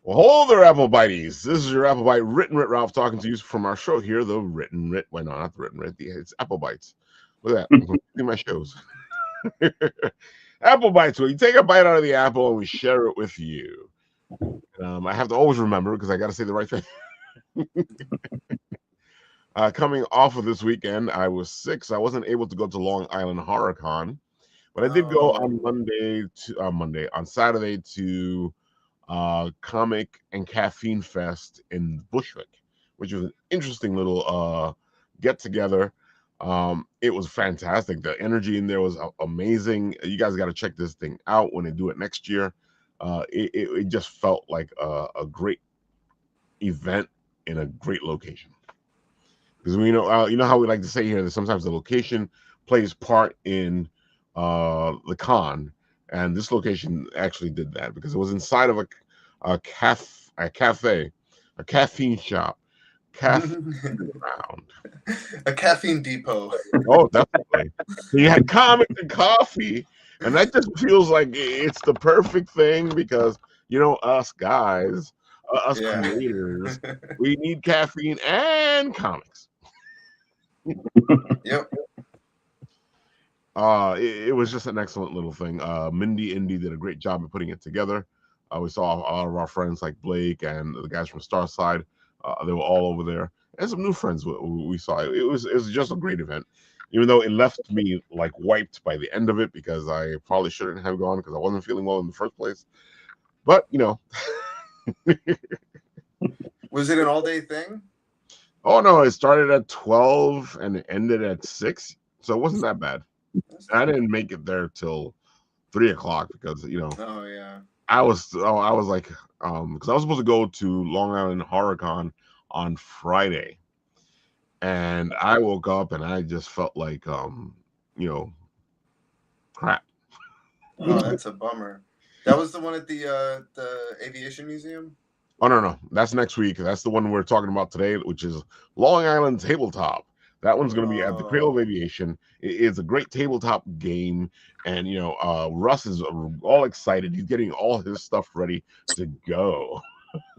Well, hello there, Apple Bites. This is your Apple Bite Written Writ Ralph talking to you from our show here, the Written Writ. Why not the Written Writ? It's Apple Bites. Look at that. I'm doing my shows. Apple Bites, where you take a bite out of the apple and we share it with you. I have to always remember because I got to say the right thing. Coming off of this weekend, I was sick, so I wasn't able to go to Long Island Horror Con, but I did go on Saturday to Comic and Caffeine Fest in Bushwick, which was an interesting little get together. It was fantastic. The energy in there was amazing. You guys got to check this thing out when they do it next year. It just felt like a great event in a great location. Because we know, you know how we like to say here that sometimes the location plays part in the con, and this location actually did that because it was inside of a cafe, a caffeine shop, a caffeine depot. Oh, definitely. So you had comics and coffee, and that just feels like it's the perfect thing because us guys, us creators, we need caffeine and comics. Yep. It was just an excellent little thing. Mindy Indy did a great job of putting it together. We saw all of our friends like Blake and the guys from Starside. They were all over there, and some new friends we saw. It was just a great event, even though it left me like wiped by the end of it because I probably shouldn't have gone because I wasn't feeling well in the first place. But Was it an all-day thing? Oh no, it started at 12 and it ended at 6, so it wasn't that bad. I didn't make it there till 3 o'clock because Oh yeah. I was like because I was supposed to go to Long Island Horror Con on Friday, and I woke up and I just felt like crap. Oh, that's a bummer. That was the one at the Aviation Museum? Oh no, that's next week. That's the one we're talking about today, which is Long Island Tabletop. That one's going to be at the Cradle of Aviation. It's a great tabletop game, and Russ is all excited. He's getting all his stuff ready to go.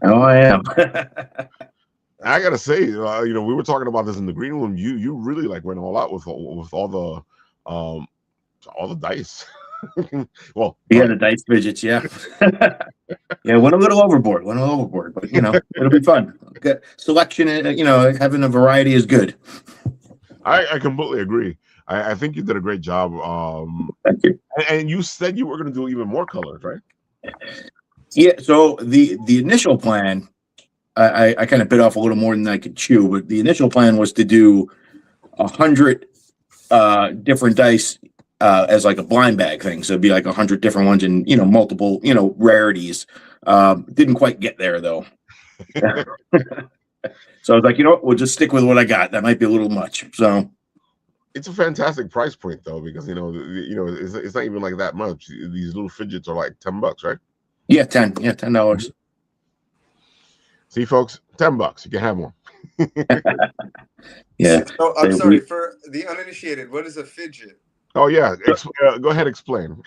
Oh, I am. I gotta say, we were talking about this in the green room. You really went all out with all the dice. Well, yeah, the dice fidgets, yeah. Yeah, went a little overboard, but it'll be fun. Selection, having a variety is good. I completely agree. I think you did a great job. Thank you. And you said you were going to do even more colors, right? Yeah. So the initial plan, I kind of bit off a little more than I could chew, but the initial plan was to do 100 different dice as like a blind bag thing. So it'd be like 100 different ones and multiple rarities. Didn't quite get there though. So I was like, we'll just stick with what I got. That might be a little much. So it's a fantastic price point though, because it's not even like that much. These little fidgets are like $10, right? Yeah, $10. See, folks, $10. You can have one. Yeah. So I'm sorry for the uninitiated. What is a fidget? Oh yeah, go ahead, explain.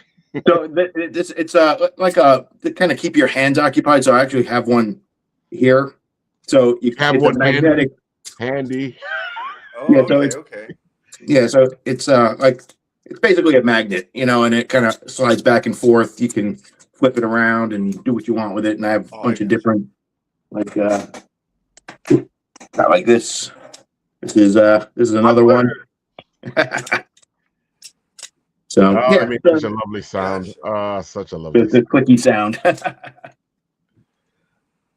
So it's like to kind of keep your hands occupied. So I actually have one here. So you have one magnetic handy. Oh, yeah, okay, so okay. Yeah, so it's it's basically a magnet, and it kind of slides back and forth. You can flip it around and do what you want with it. And I have a bunch of different not like this. This is another one. So yeah, I mean, such a lovely sound. Such a lovely the clicky sound.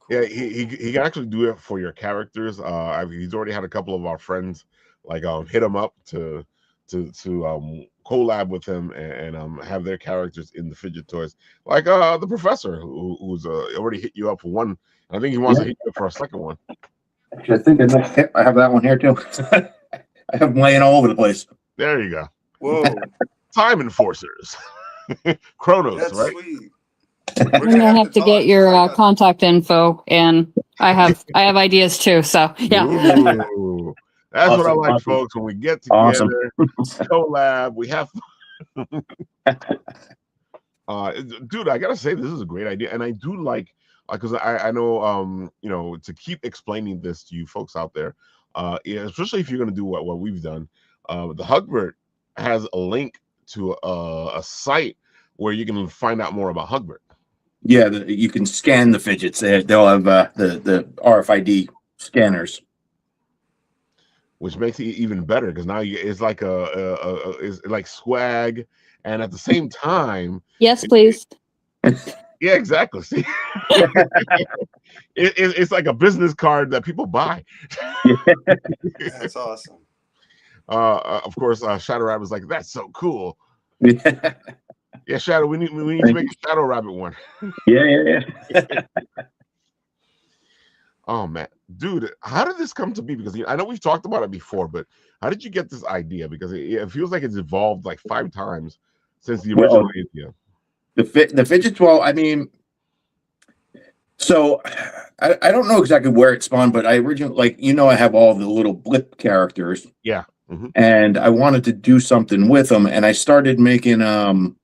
Yeah, he can actually do it for your characters. He's already had a couple of our friends hit him up to collab with him and have their characters in the fidget toys, like the professor who's already hit you up for one. I think he wants to hit you up for a second one. Actually, I think I have that one here too. I have them laying all over the place. There you go. Whoa. Time enforcers. Chronos. That's right? Sweet. I'm gonna have to get your contact info, and I have ideas too. So yeah. Ooh, that's awesome, what I like, awesome. folks. When we get together, awesome. collab, we have dude, I gotta say this is a great idea, and I do like because I know to keep explaining this to you folks out there, especially if you're going to do what we've done, the Hugbert has a link to a site where you can find out more about Hugbert. Yeah, you can scan the fidgets. They'll have the RFID scanners, which makes it even better because now it's like it's like swag, and at the same time, Yes, please. yeah, exactly. See, it's like a business card that people buy. That's awesome. Of course, Shadow Rabbit was like, "That's so cool." Yeah, Yeah, Shadow, we need to make a Shadow Rabbit one. yeah. Oh man, dude, how did this come to be? Because I know we've talked about it before, but how did you get this idea? Because it feels like it's evolved like 5 times since the original idea. The fidgets. Well, I mean, so I don't know exactly where it spawned, but I originally, I have all the little blip characters. Yeah. Mm-hmm. And I wanted to do something with them, and I started making kind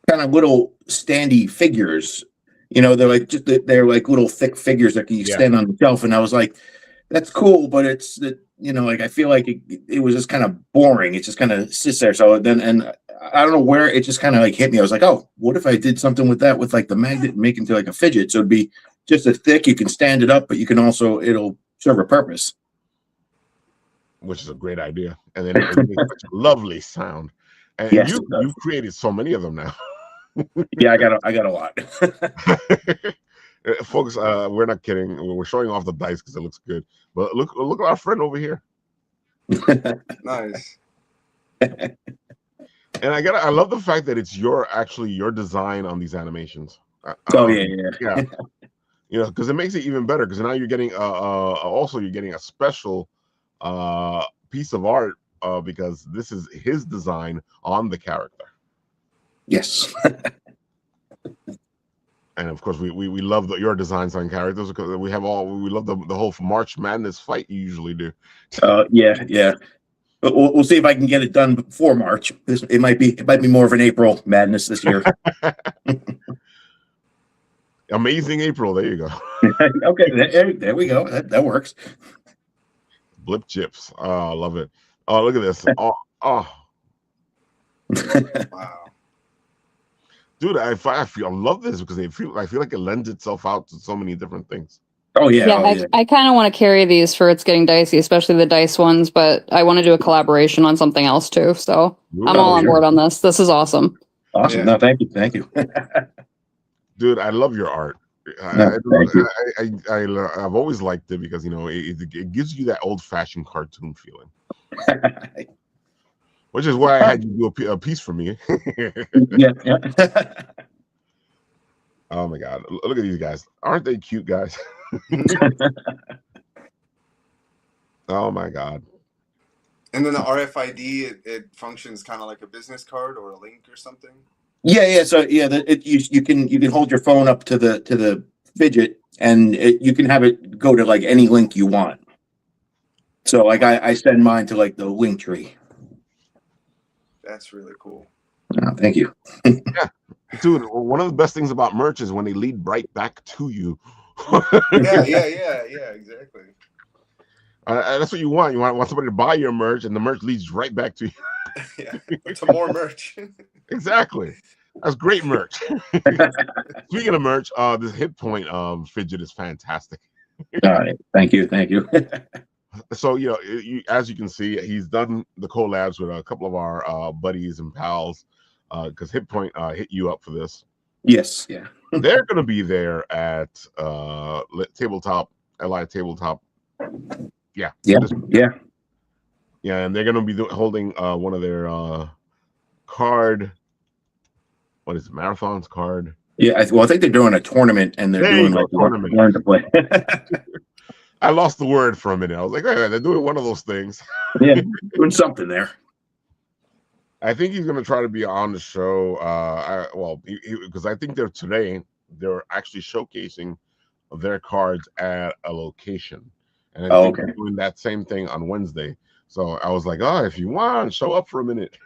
of little standy figures. They're like little thick figures that you stand on the shelf, and I was like, that's cool, but it's I feel like it was just kind of boring. It just kind of sits there. So then, and I don't know where it just kind of like hit me. I was like, oh, what if I did something with that, with like the magnet and make it into like a fidget? So it'd be just as thick. You can stand it up, but you can also, it'll serve a purpose. Which is a great idea. And then it makes such a lovely sound. And Yes, you've created so many of them now. Yeah, I got a lot. Folks, we're not kidding. We're showing off the dice because it looks good. But look at our friend over here. Nice. And I love the fact that it's your design on these animations. Oh yeah. Because it makes it even better. Because now you're getting you're getting a special piece of art because this is his design on the character. Yes. And of course, we love your designs on characters because we love the whole March Madness fight you usually do. Yeah. But we'll see if I can get it done before March. It might be more of an April Madness this year. Amazing April. There you go. Okay, there we go. That works. Blip chips. Oh, I love it. Oh, look at this. Oh. Wow. Dude, I love this because I feel like it lends itself out to so many different things. Oh yeah. I kind of want to carry these for It's Getting Dicey, especially the dice ones, but I want to do a collaboration on something else too. So I'm all on board on this. This is awesome. Awesome. Yeah. No, thank you. Dude, I love your art. I've always liked it because it gives you that old-fashioned cartoon feeling. Which is why I had you do a piece for me. Yeah. Oh my God! Look at these guys. Aren't they cute guys? Oh my God! And then the RFID, it functions kind of like a business card or a link or something. Yeah. So you can hold your phone up to the fidget, and you can have it go to like any link you want. So like I send mine to like the link tree. That's really cool. Oh, thank you. Yeah, dude. One of the best things about merch is when they lead right back to you. Yeah, exactly. That's what you want. You want somebody to buy your merch, and the merch leads right back to you. Yeah, to more merch. Exactly. That's great merch. Speaking of merch, this Hit Point fidget is fantastic. All right. Thank you. So as you can see, he's done the collabs with a couple of our buddies and pals because Hit Point hit you up for this. Yes. Yeah. They're going to be there at TableTop, LITable. Yeah. And they're going to be holding one of their card. What is it? Marathons card. Yeah. I think they're doing a tournament, and they're doing like tournament. Learn to play. I lost the word for a minute. I was like, hey, they're doing one of those things. Yeah, doing something there. I think he's going to try to be on the show. Because I think they're actually showcasing their cards at a location. And I think they're doing that same thing on Wednesday. So I was like, if you want, show up for a minute.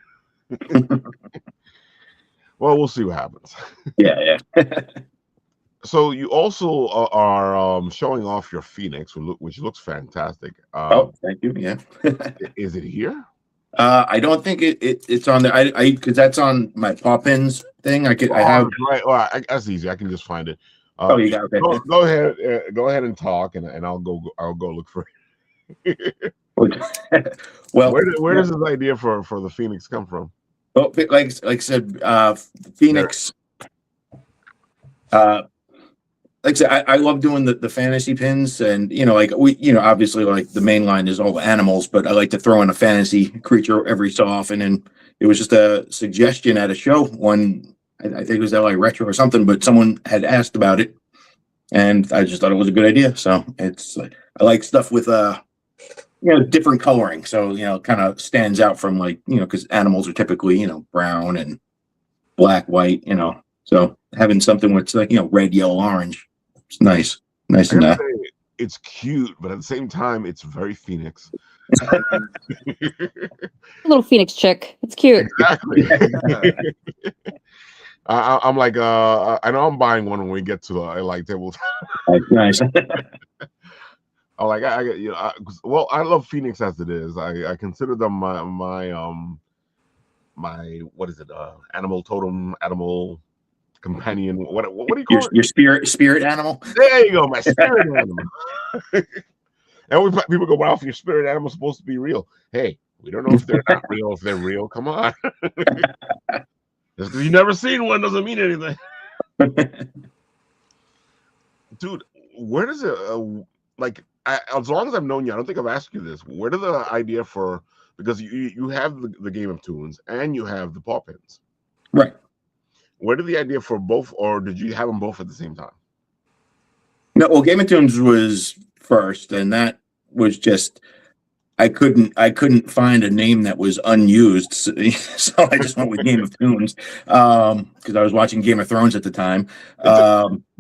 Well, we'll see what happens. Yeah. So you also are showing off your Phoenix, which looks fantastic. Oh, thank you. Yeah. Is it here? I don't think it's on there. I because that's on my Poppins thing. I have. Right. Well, that's easy. I can just find it. Oh, you got okay. Go ahead. Go ahead and talk, and I'll go. I'll go look for it. Well, where does this idea for the Phoenix come from? Well, like I said, Phoenix. Like I said, I love doing the fantasy pins, and like obviously, like the main line is all animals, but I like to throw in a fantasy creature every so often. And it was just a suggestion at a show one, I think it was LA Retro or something, but someone had asked about it, and I just thought it was a good idea. So it's I like stuff with different coloring, so kind of stands out from because animals are typically brown and black, white, so having something with red, yellow, orange. It's nice and it's cute, but at the same time, it's very Phoenix. A little Phoenix chick. It's cute. Exactly. I'm like, I know I'm buying one when we get to LITable. Nice. I'm like, well, I love Phoenix as it is. I consider them my what is it? Animal totem, animal companion. What do you call it? Your spirit animal. There you go, my spirit animal. And people go, "Wow, if your spirit animal is supposed to be real." Hey, we don't know if they're not real. If they're real, come on. Just because you've never seen one doesn't mean anything. Dude, where does it as long as I've known you, I don't think I've asked you this. Where did the idea for, because you have the Game of Toons and you have the paw pins, right? Where did the idea for both, or did you have them both at the same time? No, well, Game of Toons was first, and that was just I couldn't find a name that was unused, so I just went with Game of Toons because I was watching Game of Thrones at the time.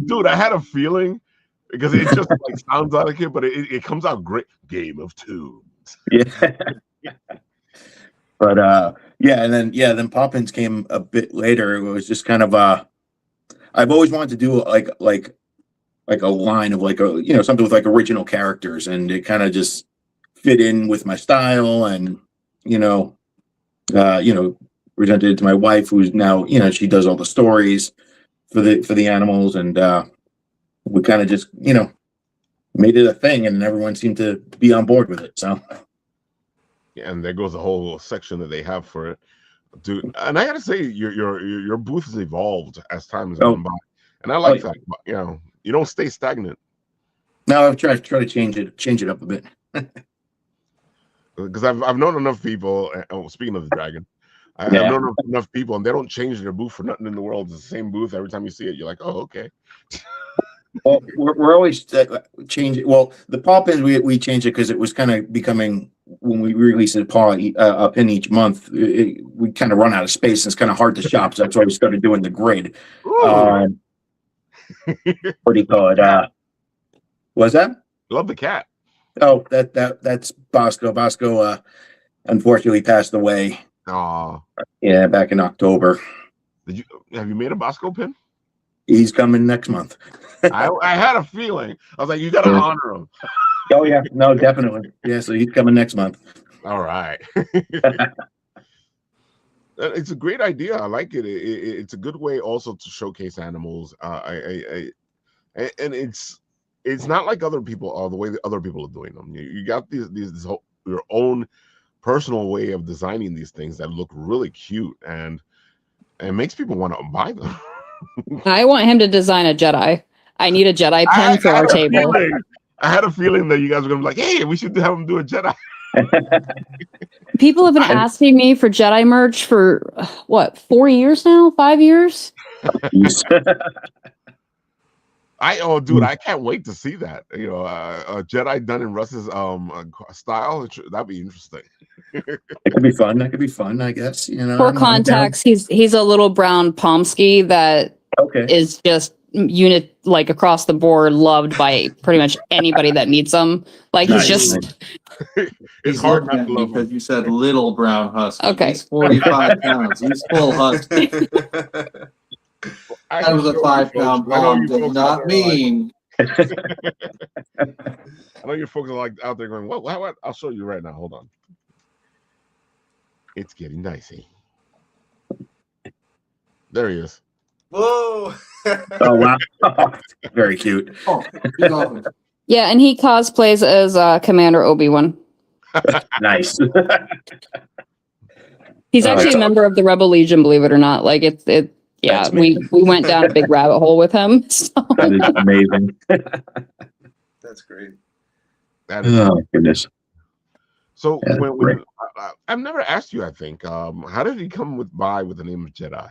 Dude, I had a feeling because it just sounds like it, but it comes out great. Game of Toons. Yeah. But and then Poppins came a bit later. It was just kind of I've always wanted to do like a line of something with original characters, and it kind of just fit in with my style, and presented it to my wife, who's now she does all the stories for the animals, and we kind of just made it a thing, and everyone seemed to be on board with it. So. Yeah, and there goes the whole section that they have for it, dude. And I gotta say, your booth has evolved as time has gone by, and I like that. You don't stay stagnant. No, I've tried to change it up a bit. Because I've known enough people. Speaking of the dragon, I've known enough people, and they don't change their booth for nothing in the world. It's the same booth every time you see it. You're like, oh, okay. Well, we're always changing. Well, the paw pins we changed it because it was kind of becoming, when we release a pin each month, we kind of run out of space, and it's kind of hard to shop. So that's why we started doing the grid. What do you call it? What's that? Love the cat. Oh, that's Bosco. Bosco unfortunately passed away. Oh, yeah, back in October. Have you made a Bosco pin? He's coming next month. I had a feeling. I was like, you got to honor him. Oh yeah, no, definitely. Yeah, so he's coming next month. All right. It's a great idea. I like it. It's a good way also to showcase animals. And it's not like other people, the way that other people are doing them. You got your own personal way of designing these things that look really cute, and it makes people want to buy them. I want him to design a Jedi. I need a Jedi pen for our table. I had a feeling that you guys were going to be like, hey, we should have him do a Jedi. People have been asking me for Jedi merch for, 4 years now? 5 years? Dude, I can't wait to see that. A Jedi done in Russ's style. That'd be interesting. It could be fun. That could be fun, I guess. For context, he's a little brown Pomsky that is just across the board loved by pretty much anybody that meets him. He's just. It's hard not to love because you said little brown husky. Okay, he's 45 pounds. He's full husky. That was a 5-pound bomb. Did not mean. I know your folks are like out there going, what? I'll show you right now. Hold on. It's getting dicey. There he is. Whoa! Oh wow, very cute. Oh, he's awesome. Yeah, and he cosplays as Commander Obi-Wan. Nice. He's actually a member of the Rebel Legion, believe it or not. Like yeah, we went down a big rabbit hole with him. So. That is amazing. That's great. That is Oh goodness. so. When I've never asked you, I think, how did he come by with the name of Jedi?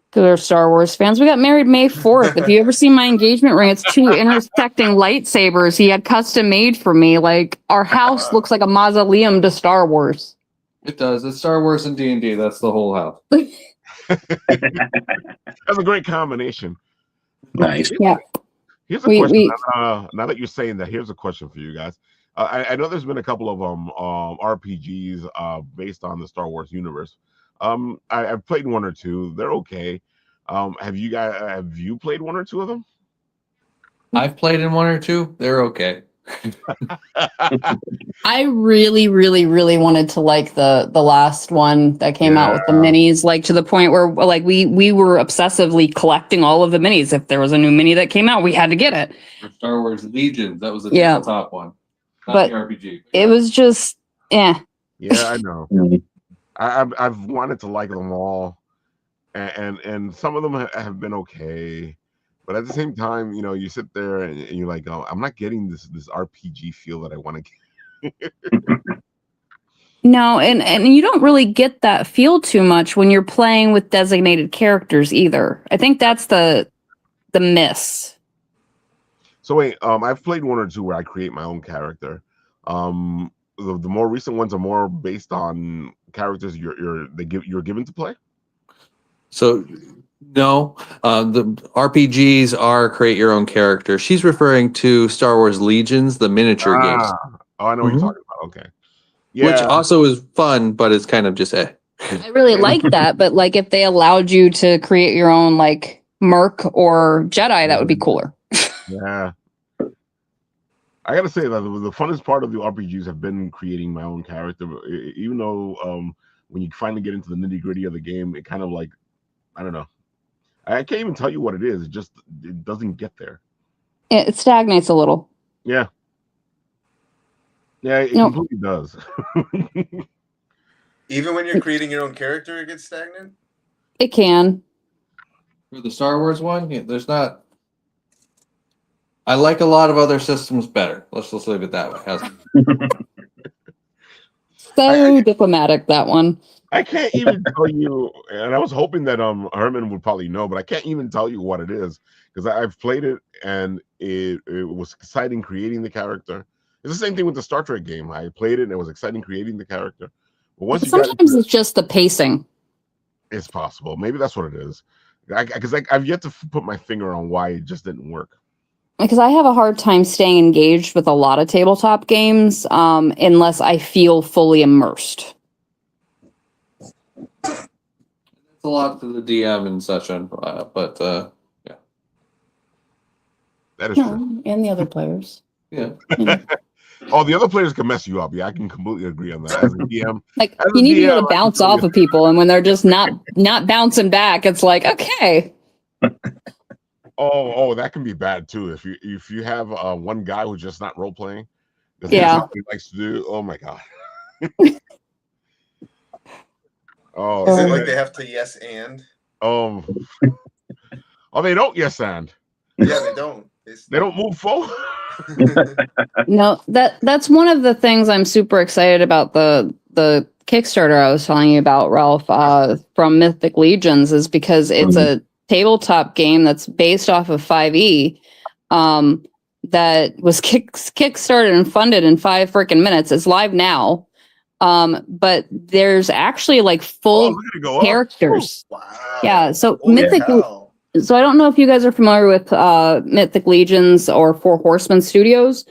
Because they're Star Wars fans. We got married May 4th. If you ever see my engagement ring, it's 2 intersecting lightsabers he had custom made for me. Like, our house looks like a mausoleum to Star Wars. It does. It's Star Wars and D&D. That's the whole house. That's a great combination. Nice. Yeah. Here's a question. Now that you're saying that, here's a question for you guys. I know there's been a couple of RPGs based on the Star Wars universe. I've played 1 or 2. They're okay. Have you played 1 or 2 of them? I've played in 1 or 2. They're okay. I really, really, really wanted to like the last one that came out with the minis, like to the point where like we were obsessively collecting all of the minis. If there was a new mini that came out, we had to get it. For Star Wars Legions, that was the top one. Not But the RPG. it was just, Yeah, I know. I've wanted to like them all, and some of them have been okay, but at the same time, you sit there and you're like, oh, I'm not getting this RPG feel that I want to get. No, and you don't really get that feel too much when you're playing with designated characters either. I think that's the miss. So wait, I've played 1 or 2 where I create my own character. The more recent ones are more based on characters you're given to play. So no, the RPGs are create your own character. She's referring to Star Wars Legions, the miniature games. Oh, I know what you're talking about. Okay. Yeah. Which also is fun, but it's kind of just I really like that, but like if they allowed you to create your own like Merc or Jedi, that would be cooler. Yeah. I gotta say that the funnest part of the RPGs have been creating my own character, even though when you finally get into the nitty-gritty of the game, it kind of like, I don't know. I can't even tell you what it is. It doesn't get there. It stagnates a little. Yeah. Yeah, it completely does. Even when you're creating your own character, it gets stagnant? It can. For the Star Wars one, there's not. I like a lot of other systems better. Let's just leave it that way. So diplomatic, that one. I can't even tell you, and I was hoping that Herman would probably know, but I can't even tell you what it is because I've played it and it was exciting creating the character. It's the same thing with the Star Trek game. I played it and it was exciting creating the character. But sometimes it's just the pacing. It's possible. Maybe that's what it is. Because I've yet to put my finger on why it just didn't work. Because I have a hard time staying engaged with a lot of tabletop games unless I feel fully immersed. It's a lot to the DM and such, but yeah. That is true. And the other players. Yeah. Oh, the other players can mess you up. Yeah, I can completely agree on that. As a DM, like you need to be able to bounce off of people, and when they're just not bouncing back, it's like, okay. Oh, that can be bad too. If you have one guy who's just not role playing, yeah, he likes to do. Oh my god. Is it like they have to yes and? Oh, they don't yes and. Yeah, they don't. They don't move forward. No, that's one of the things I'm super excited about the Kickstarter I was telling you about, Ralph, from Mythic Legions, is because it's a tabletop game that's based off of 5e that was kickstarted and funded in 5 freaking minutes. It's live now. But there's actually like full characters. Wow. Yeah, so Mythic. So I don't know if you guys are familiar with Mythic Legions or Four Horsemen Studios,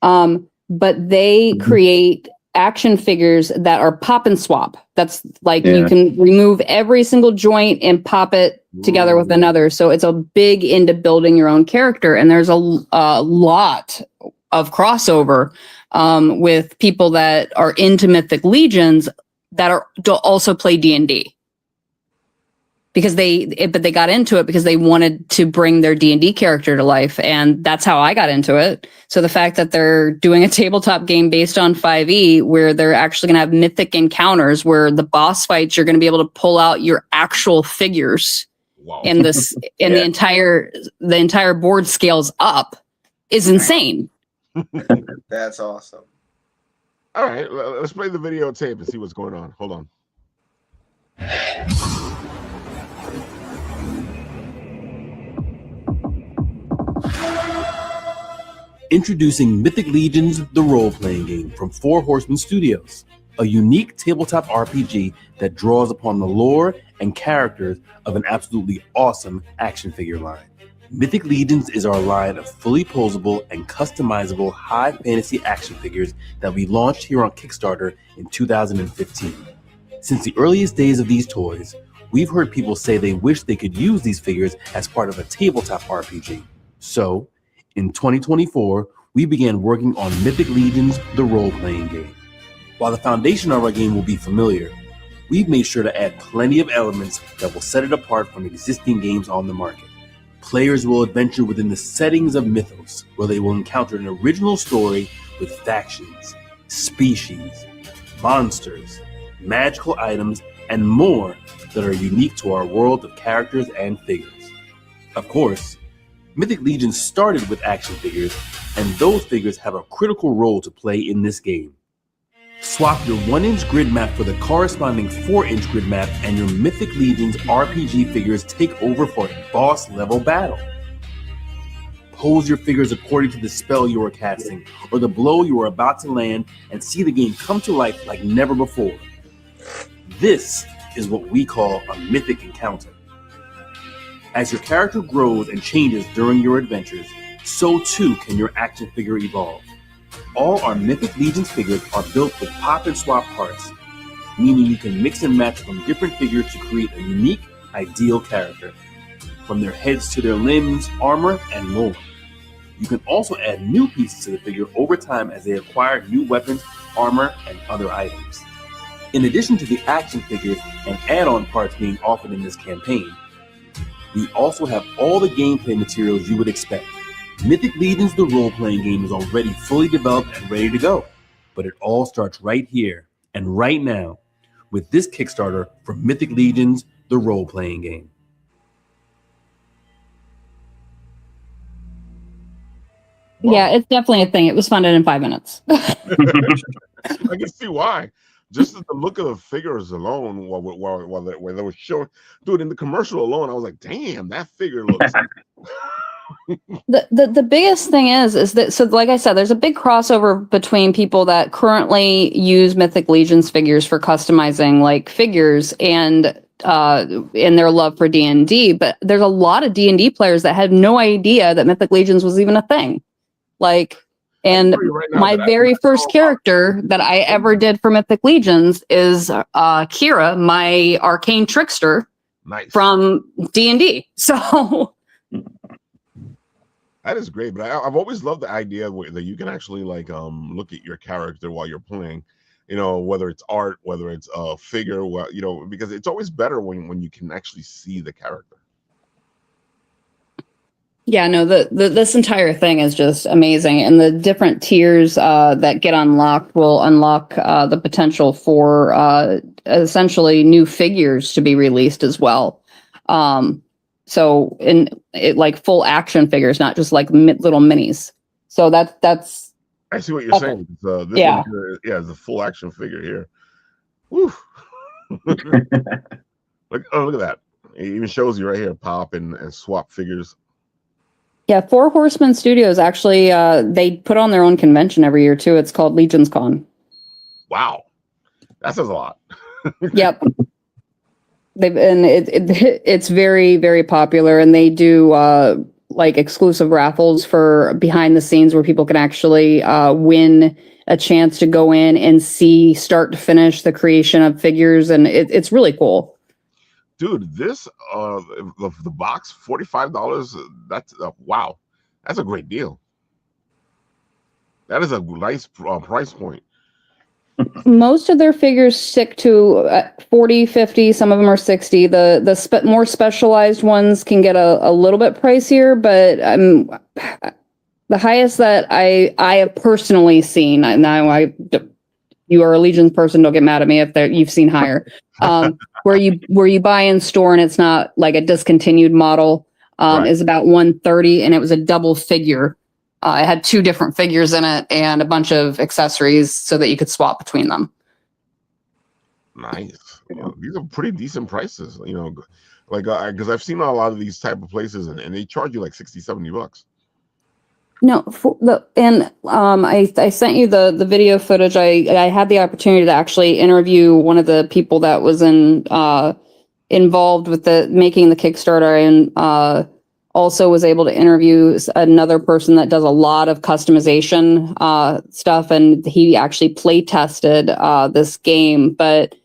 but they create action figures that are pop and swap. That's like Yeah. you can remove every single joint and pop it together with another. So it's a big into building your own character. And there's a lot of crossover with people that are into Mythic Legions that are also play D&D. Because they got into it because they wanted to bring their D&D character to life, and that's how I got into it. So the fact that they're doing a tabletop game based on 5e, where they're actually going to have mythic encounters, where the boss fights you're going to be able to pull out your actual figures, and this and the entire board scales up, is insane. That's awesome. All right, let's play the videotape and see what's going on. Hold on. Introducing Mythic Legions, the role-playing game from Four Horsemen Studios, a unique tabletop RPG that draws upon the lore and characters of an absolutely awesome action figure line. Mythic Legions is our line of fully posable and customizable high fantasy action figures that we launched here on Kickstarter in 2015. Since the earliest days of these toys, we've heard people say they wish they could use these figures as part of a tabletop RPG. So, in 2024, we began working on Mythic Legions, the role-playing game. While the foundation of our game will be familiar, we've made sure to add plenty of elements that will set it apart from existing games on the market. Players will adventure within the settings of Mythos, where they will encounter an original story with factions, species, monsters, magical items, and more that are unique to our world of characters and figures. Of course, Mythic Legions started with action figures, and those figures have a critical role to play in this game. Swap your 1-inch grid map for the corresponding 4-inch grid map, and your Mythic Legions RPG figures take over for a boss-level battle. Pose your figures according to the spell you are casting, or the blow you are about to land, and see the game come to life like never before. This is what we call a Mythic encounter. As your character grows and changes during your adventures, so too can your action figure evolve. All our Mythic Legions figures are built with pop and swap parts, meaning you can mix and match from different figures to create a unique, ideal character, from their heads to their limbs, armor, and more. You can also add new pieces to the figure over time as they acquire new weapons, armor, and other items. In addition to the action figures and add-on parts being offered in this campaign, we also have all the gameplay materials you would expect. Mythic Legions, the role-playing game, is already fully developed and ready to go. But it all starts right here and right now with this Kickstarter for Mythic Legions, the role-playing game. Yeah, it's definitely a thing. It was funded in 5 minutes. I can see why. Just the look of the figures alone, while they were showing, dude, in the commercial alone, I was like, "Damn, that figure looks." The biggest thing is that, so like I said, there's a big crossover between people that currently use Mythic Legions figures for customizing like figures and in their love for D&D, but there's a lot of D&D players that had no idea that Mythic Legions was even a thing. Like, and my very first character that I ever did for Mythic Legions is Kira, my arcane trickster from D&D. So that is great, but I've always loved the idea that you can actually like look at your character while you're playing, you know, whether it's art, whether it's a figure, you know, because it's always better when you can actually see the character. yeah, no, this entire thing is just amazing, and the different tiers that get unlocked will unlock the potential for essentially new figures to be released as well. So in it, like full action figures, not just like little minis. So that's. I see what you're saying. This one here, is a full action figure here. Woo. Look at that. It even shows you right here, pop and swap figures. Yeah, Four Horsemen Studios actually they put on their own convention every year too. It's called Legions Con. Wow, that says a lot. Yep. It's very, very popular, and they do like exclusive raffles for behind the scenes where people can actually win a chance to go in and see start to finish the creation of figures, and it's really cool. Dude, this the box, $45. That's wow, that's a great deal. That is a nice price point. Most of their figures stick to 40, 50. Some of them are 60. The more specialized ones can get a little bit pricier, but the highest that I have personally seen. Now you are a Legions person. Don't get mad at me if you've seen higher. Where you buy in store and it's not like a discontinued model, Right. is about 130, and it was a double figure. It had 2 different figures in it and a bunch of accessories so that you could swap between them. Nice. These are pretty decent prices, like because I've seen a lot of these type of places and they charge you like $60-$70. No, I sent you the video footage. I had the opportunity to actually interview one of the people that was involved with making the Kickstarter, and also was able to interview another person that does a lot of customization stuff, and he actually play tested this game. But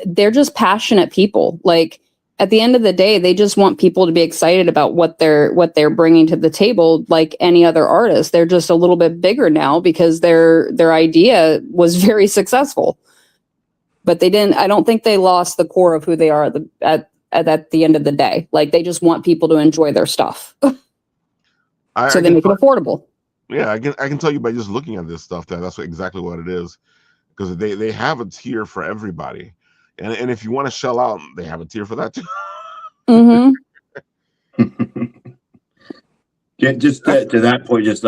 they're just passionate people. Like, at the end of the day, they just want people to be excited about what they're bringing to the table. Like any other artist, they're just a little bit bigger now because their idea was very successful. But they didn't. I don't think they lost the core of who they are at the end of the day. Like, they just want people to enjoy their stuff, so they make it affordable. Yeah, I can tell you by just looking at this stuff that's exactly what it is, because they have a tier for everybody. And if you want to shell out, they have a tier for that too. Mm-hmm. Yeah, just to that point, just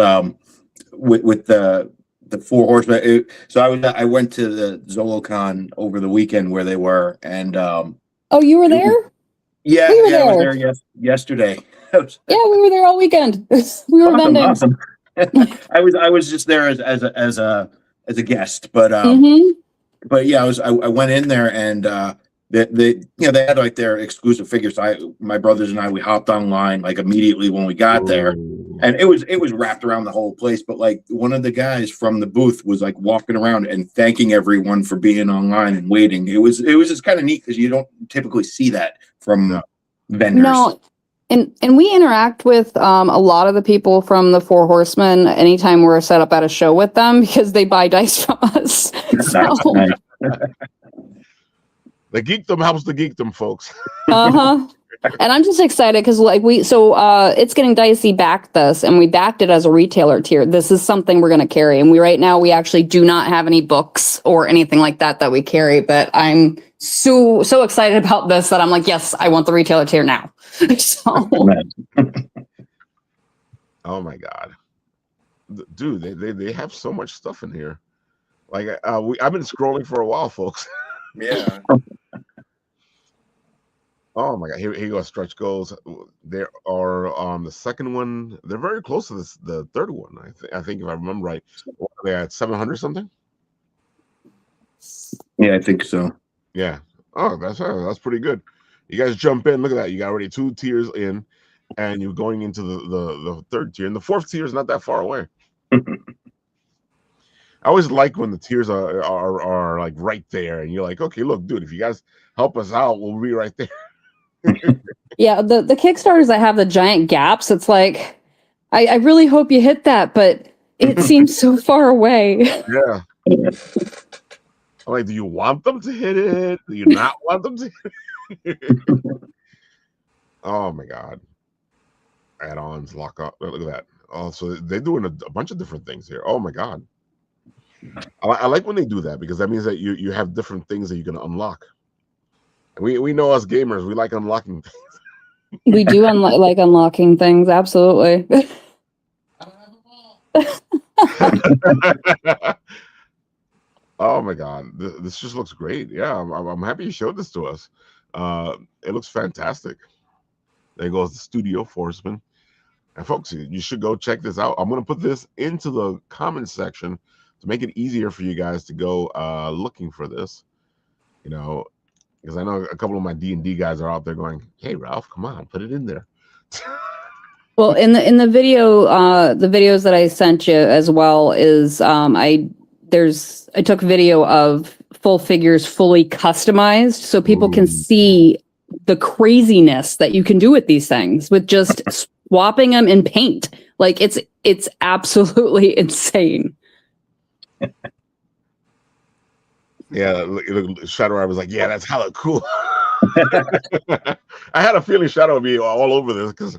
with the 4 horsemen. So I went to the ZoloCon over the weekend where they were, and Oh, you were there? Yeah, We were I was there. there yesterday. Yeah, we were there all weekend. We were vending. Awesome. I was just there as a guest, but Mm-hmm. but yeah, I went in there, and they had like their exclusive figures. So my brothers and I, we hopped online like immediately when we got there, and it was wrapped around the whole place. But like, one of the guys from the booth was like walking around and thanking everyone for being online and waiting. It was just kind of neat because you don't typically see that from vendors. No, and we interact with a lot of the people from the 4 Horsemen anytime we're set up at a show with them, because they buy dice from us. So, Nice. The geekdom helps the geekdom, folks. uh-huh. And I'm just excited because it's getting dicey backed this, and we backed it as a retailer tier. This is something we're going to carry, and right now we actually do not have any books or anything like that we carry. But I'm so excited about this that I'm like, yes, I want the retailer tier now. So. Oh my god, dude, they have so much stuff in here. Like, I've been scrolling for a while, folks. Yeah. Oh my god, here you go. Stretch goals. There are the second one. They're very close to the third one. I think if I remember right, they at 700 something. Yeah, I think so. Yeah. Oh, that's pretty good. You guys jump in. Look at that. You got already 2 tiers in, and you're going into the third tier, and the 4th tier is not that far away. I always like when the tiers are like right there, and you're like, okay, look, dude, if you guys help us out, we'll be right there. Yeah, the Kickstarters that have the giant gaps, it's like, I really hope you hit that, but it seems so far away. Yeah. I'm like, do you want them to hit it? Do you not want them to hit it? Oh my god. Add-ons, lock up. Look at that. Oh, so they're doing a bunch of different things here. Oh my god. I like when they do that, because that means that you have different things that you're going to unlock. We know us gamers, we like unlocking things. We do like unlocking things, absolutely. Oh my god, this just looks great. Yeah, I'm happy you showed this to us. It looks fantastic. There goes the Studio Horseman. And folks, you should go check this out. I'm going to put this into the comments section to make it easier for you guys to go looking for this. Because I know a couple of my D&D guys are out there going, "Hey, Ralph, come on, put it in there." Well, in the video, the videos that I sent you as well is I I took video of full figures fully customized so people can Ooh. see the craziness that you can do with these things with just swapping them in paint. Like it's absolutely insane. Yeah, Shadow Ride was like, yeah, that's hella cool. I had a feeling Shadow would be all over this because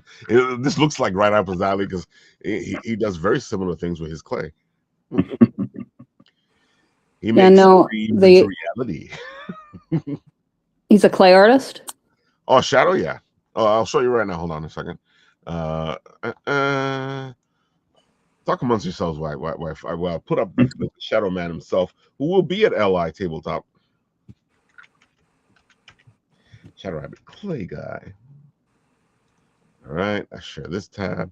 this looks like right up his alley because he does very similar things with his clay. He makes dreams into reality. He's a clay artist? Oh, Shadow, yeah. Oh, I'll show you right now. Hold on a second. Talk amongst yourselves, wife. I'll put up the Shadow Man himself, who will be at LI Tabletop. Shadow Rabbit Clay Guy. All right, I share this tab,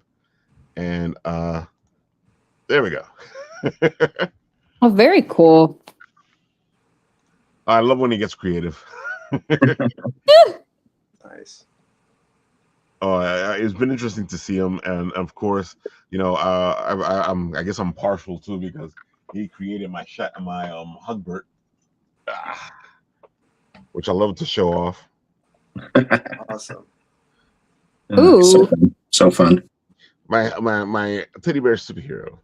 and there we go. Oh, very cool. I love when he gets creative. Nice. Oh, it's been interesting to see him, and of course, I guess I'm partial too because he created my Hugbert, which I love to show off. Awesome. Ooh. So fun. My teddy bear superhero,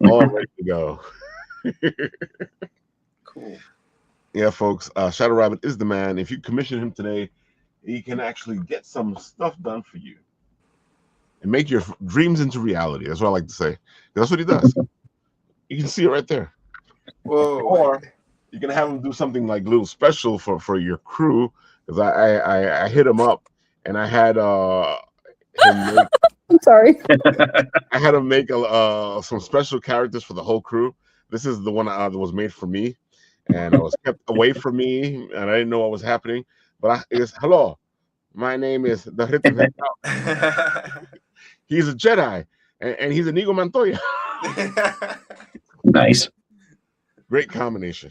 all ready to go. Cool. Yeah, folks, Shadow Rabbit is the man. If you commission him today, he can actually get some stuff done for you and make your dreams into reality. That's what I like to say. That's what he does. You can see it right there. Whoa. Or you can have him do something like a little special for your crew. Because I hit him up and I had him make, I'm sorry. I had him make some special characters for the whole crew. This is the one that was made for me, and it was kept away from me, and I didn't know what was happening. But hello, my name is the Rhythm. He's a Jedi, and he's an Inigo Montoya. Nice. Great combination.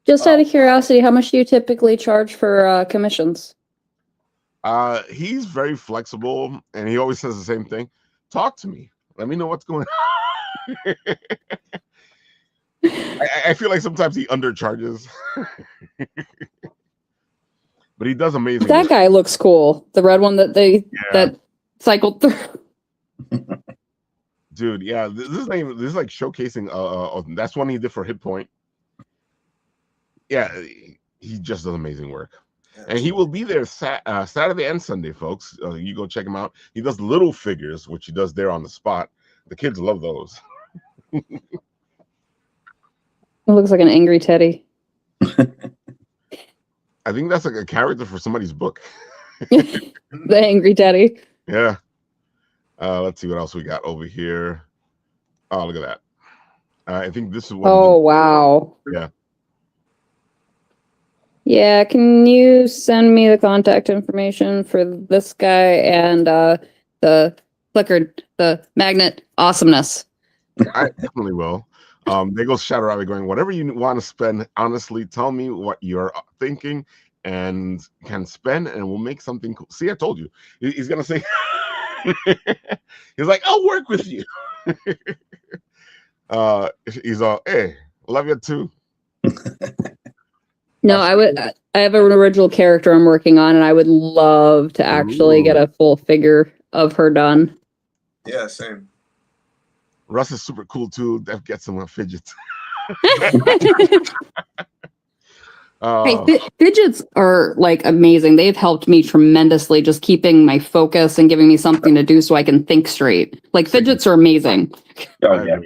Just out of curiosity, how much do you typically charge for commissions? He's very flexible, and he always says the same thing. Talk to me. Let me know what's going on. I feel like sometimes he undercharges. But he does amazing. That guy looks cool. The red one that cycled through. Dude, yeah, this is like showcasing. That's one he did for Hit Point. Yeah, he just does amazing work, and he will be there Saturday and Sunday, folks. You go check him out. He does little figures, which he does there on the spot. The kids love those. It looks like an angry teddy. I think that's like a character for somebody's book. The angry teddy. Yeah. Let's see what else we got over here. Oh, look at that. I think this is what. Oh, wow. Yeah. Yeah, can you send me the contact information for this guy and the magnet awesomeness? I definitely will. There goes Shadow Rabbit going, whatever you want to spend, honestly, tell me what you're thinking and can spend, and we'll make something cool. See, I told you. He's going to say, he's like, I'll work with you. He's all, hey, love you too. No, I have an original character I'm working on, and I would love to actually get a full figure of her done. Yeah, same. Russ is super cool too. That gets him a fidget. Hey, fidgets are like amazing. They've helped me tremendously, just keeping my focus and giving me something to do so I can think straight. Like fidgets are amazing. Oh, yeah.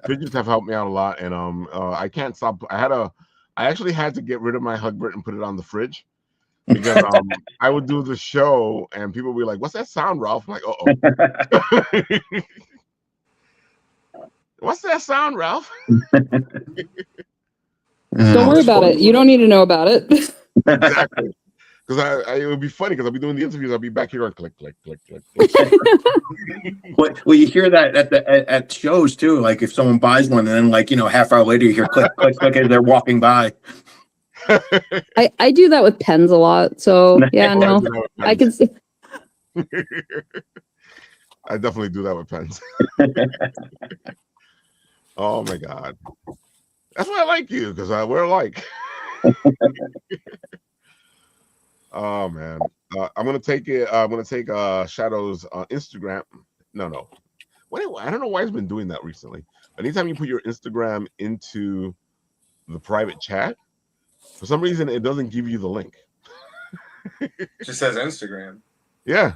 Fidgets have helped me out a lot, and I can't stop. I actually had to get rid of my Hugbert and put it on the fridge because I would do the show and people would be like, "What's that sound, Ralph?" I'm like, "Uh-oh." What's that sound, Ralph? Don't worry about it. You don't need to know about it. Exactly. Because it would be funny because I'll be doing the interviews. I'll be back here and click, click, click, click, click. Well, you hear that at shows too. Like if someone buys one, and then like half hour later you hear click, click, click as they're walking by. I do that with pens a lot. So yeah, no, I can see. I definitely do that with pens. Oh my God. That's why I like you, because we're alike. Oh man. I'm gonna take it. I'm gonna take Shadow's Instagram. No. Wait, I don't know why he's been doing that recently. Anytime you put your Instagram into the private chat, for some reason it doesn't give you the link. It just says Instagram. Yeah.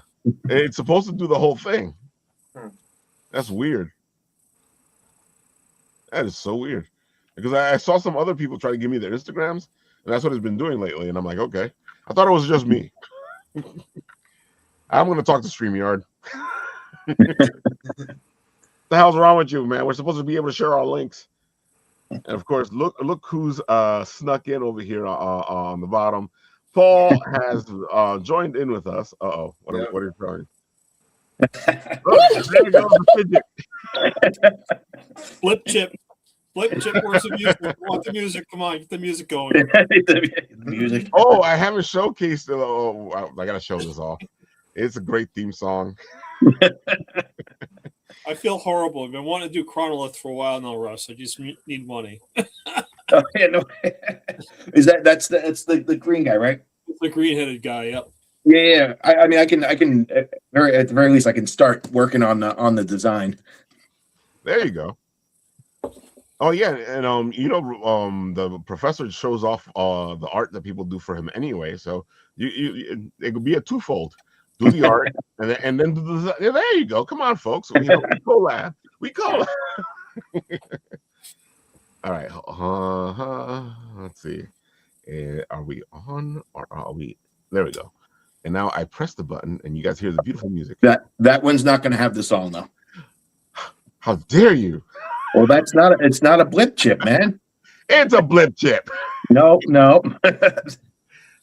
It's supposed to do the whole thing. Hmm. That's weird. That is so weird. Because I saw some other people try to give me their Instagrams, and that's what it's been doing lately. And I'm like, okay. I thought it was just me. I'm gonna talk to StreamYard. The hell's wrong with you, man? We're supposed to be able to share our links. And of course, look who's snuck in over here on the bottom. Paul has joined in with us. Uh-oh. What are you throwing? Oh, there you go, the fidget. Flip chip. Where's the music? I want the music. Come on, get the music going. The music. Oh, I haven't showcased it. Oh, I gotta show this off. It's a great theme song. I feel horrible. I've been wanting to do Chronolith for a while now, Russ. I just need money. Oh, yeah, no. Is that's the green guy, right? The green-headed guy. Yep. Yeah. I mean, I can at the very least I can start working on the design. There you go. Oh yeah, and the professor shows off the art that people do for him anyway. So it could be a twofold: do the art and then do the design. Yeah, there you go. Come on, folks. We collab. We collab. All right. Let's see. Are we on or are we? There we go. And now I press the button, and you guys hear the beautiful music. That one's not going to have the song though. How dare you? Well, it's not a blip chip, man. It's a blip chip. No.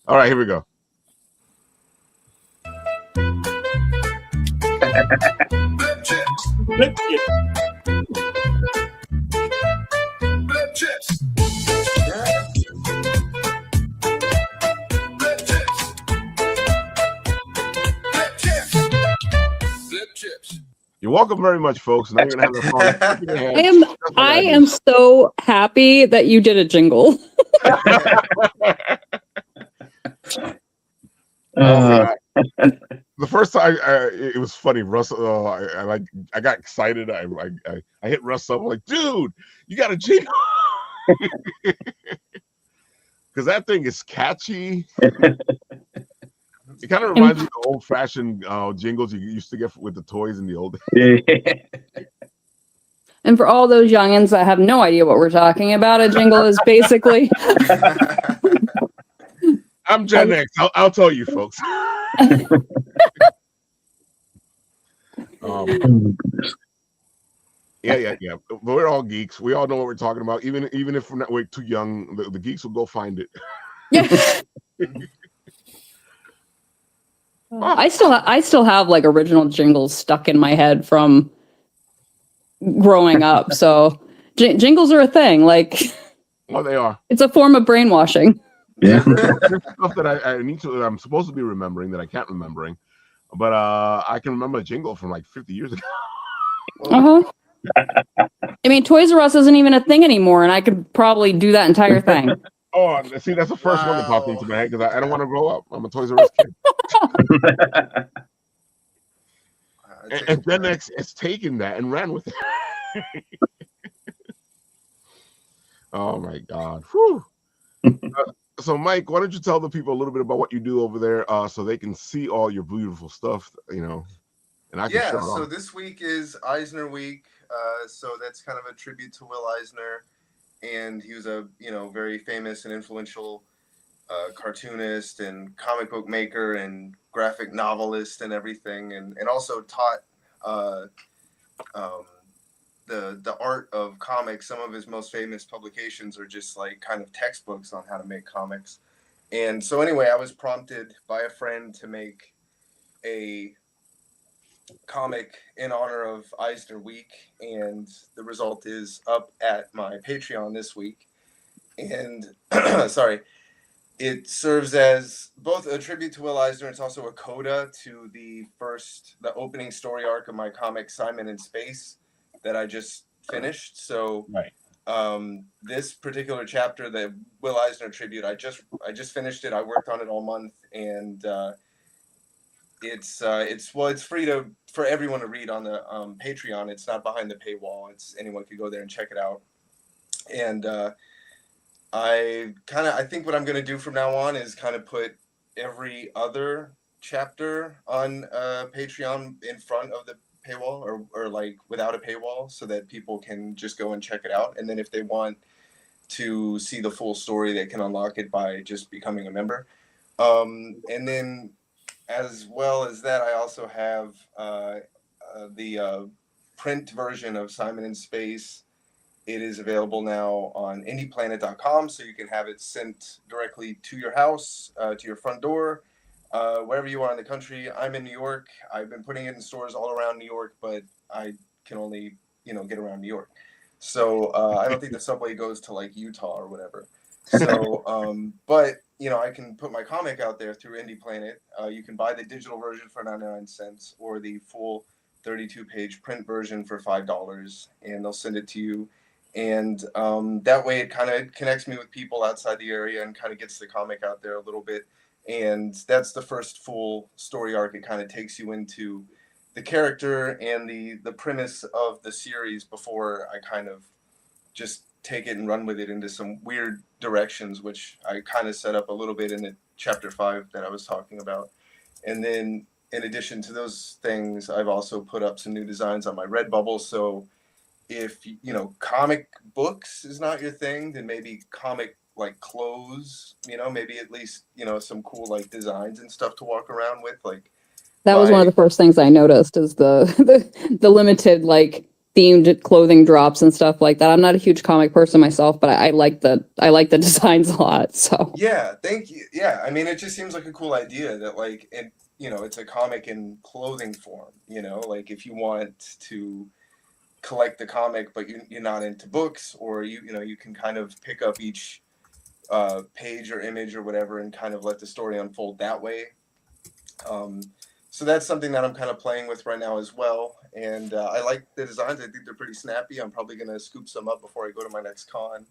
All right, here we go. Flip chips. Flip chip. Flip chips. Yeah. Flip chips. Flip chips. Flip chips. You're welcome very much, folks. Now you're gonna have the fun. I am so happy that you did a jingle. The first time, it was funny. Russ, I got excited. I hit Russ up. I'm like, dude, you got a jingle, because that thing is catchy. It kind of reminds me of the old-fashioned jingles you used to get with the toys in the old days. And for all those youngins that have no idea what we're talking about, a jingle is basically. I'm Gen X. I'll tell you, folks. Yeah. But we're all geeks. We all know what we're talking about. Even if we're too young, the geeks will go find it. Yeah. I still have like original jingles stuck in my head from growing up. So jingles are a thing. Like, Oh, they are. it's a form of brainwashing. Yeah. There's stuff that I'm supposed to be remembering that I can't remembering, but I can remember a jingle from like 50 years ago. I mean, Toys R Us isn't even a thing anymore, and I could probably do that entire thing. Oh, see, that's the first one that popped into my head because I don't want to grow up. I'm a Toys R Us kid. And Gen X has taken that and ran with it. Oh my God. Whew. So, Mike, why don't you tell the people a little bit about what you do over there, so they can see all your beautiful stuff, and I can show it so off. this week is Eisner Week, so that's kind of a tribute to Will Eisner, and he was a very famous and influential cartoonist and comic book maker and graphic novelist and everything, and also taught the art of comics. Some of his most famous publications are just like kind of textbooks on how to make comics. And so anyway, I was prompted by a friend to make a comic in honor of Eisner Week, and the result is up at my Patreon this week. And sorry, it serves as both a tribute to Will Eisner. It's also a coda to the opening story arc of my comic Simon in Space that I just finished. So Right. this particular chapter, the Will Eisner tribute, I just finished it. I worked on it all month, and it's free for everyone to read on the Patreon. It's not behind the paywall. It's anyone could go there and check it out. And I think what I'm going to do from now on is kind of put every other chapter on Patreon in front of the paywall, or like without a paywall, so that people can just go and check it out. And then if they want to see the full story, they can unlock it by just becoming a member. And then as well as that, I also have the print version of Simon in Space. It is available now on indieplanet.com, so you can have it sent directly to your house, to your front door, wherever you are in the country. I'm in New York. I've been putting it in stores all around New York, but I can only, get around New York. So I don't think the subway goes to like Utah or whatever. So, but I can put my comic out there through Indie Planet. You can buy the digital version for 99 cents or the full 32-page print version for $5, and they'll send it to you. And that way it kind of connects me with people outside the area and kind of gets the comic out there a little bit. And that's the first full story arc. It kind of takes you into the character and the premise of the series before I kind of just take it and run with it into some weird directions, which I kind of set up a little bit in the chapter 5 that I was talking about. And then in addition to those things, I've also put up some new designs on my Redbubble. So if comic books is not your thing, then maybe comic like clothes, maybe at least some cool like designs and stuff to walk around with. Like that was one of the first things I noticed is the limited like themed clothing drops and stuff like that. I'm not a huge comic person myself, but I like the designs a lot. So yeah, thank you. Yeah, I mean, it just seems like a cool idea that like it's a comic in clothing form. Like if you want to collect the comic, but you're not into books, or you can kind of pick up each page or image or whatever and kind of let the story unfold that way. So that's something that I'm kind of playing with right now as well. And I like the designs. I think they're pretty snappy. I'm probably going to scoop some up before I go to my next con.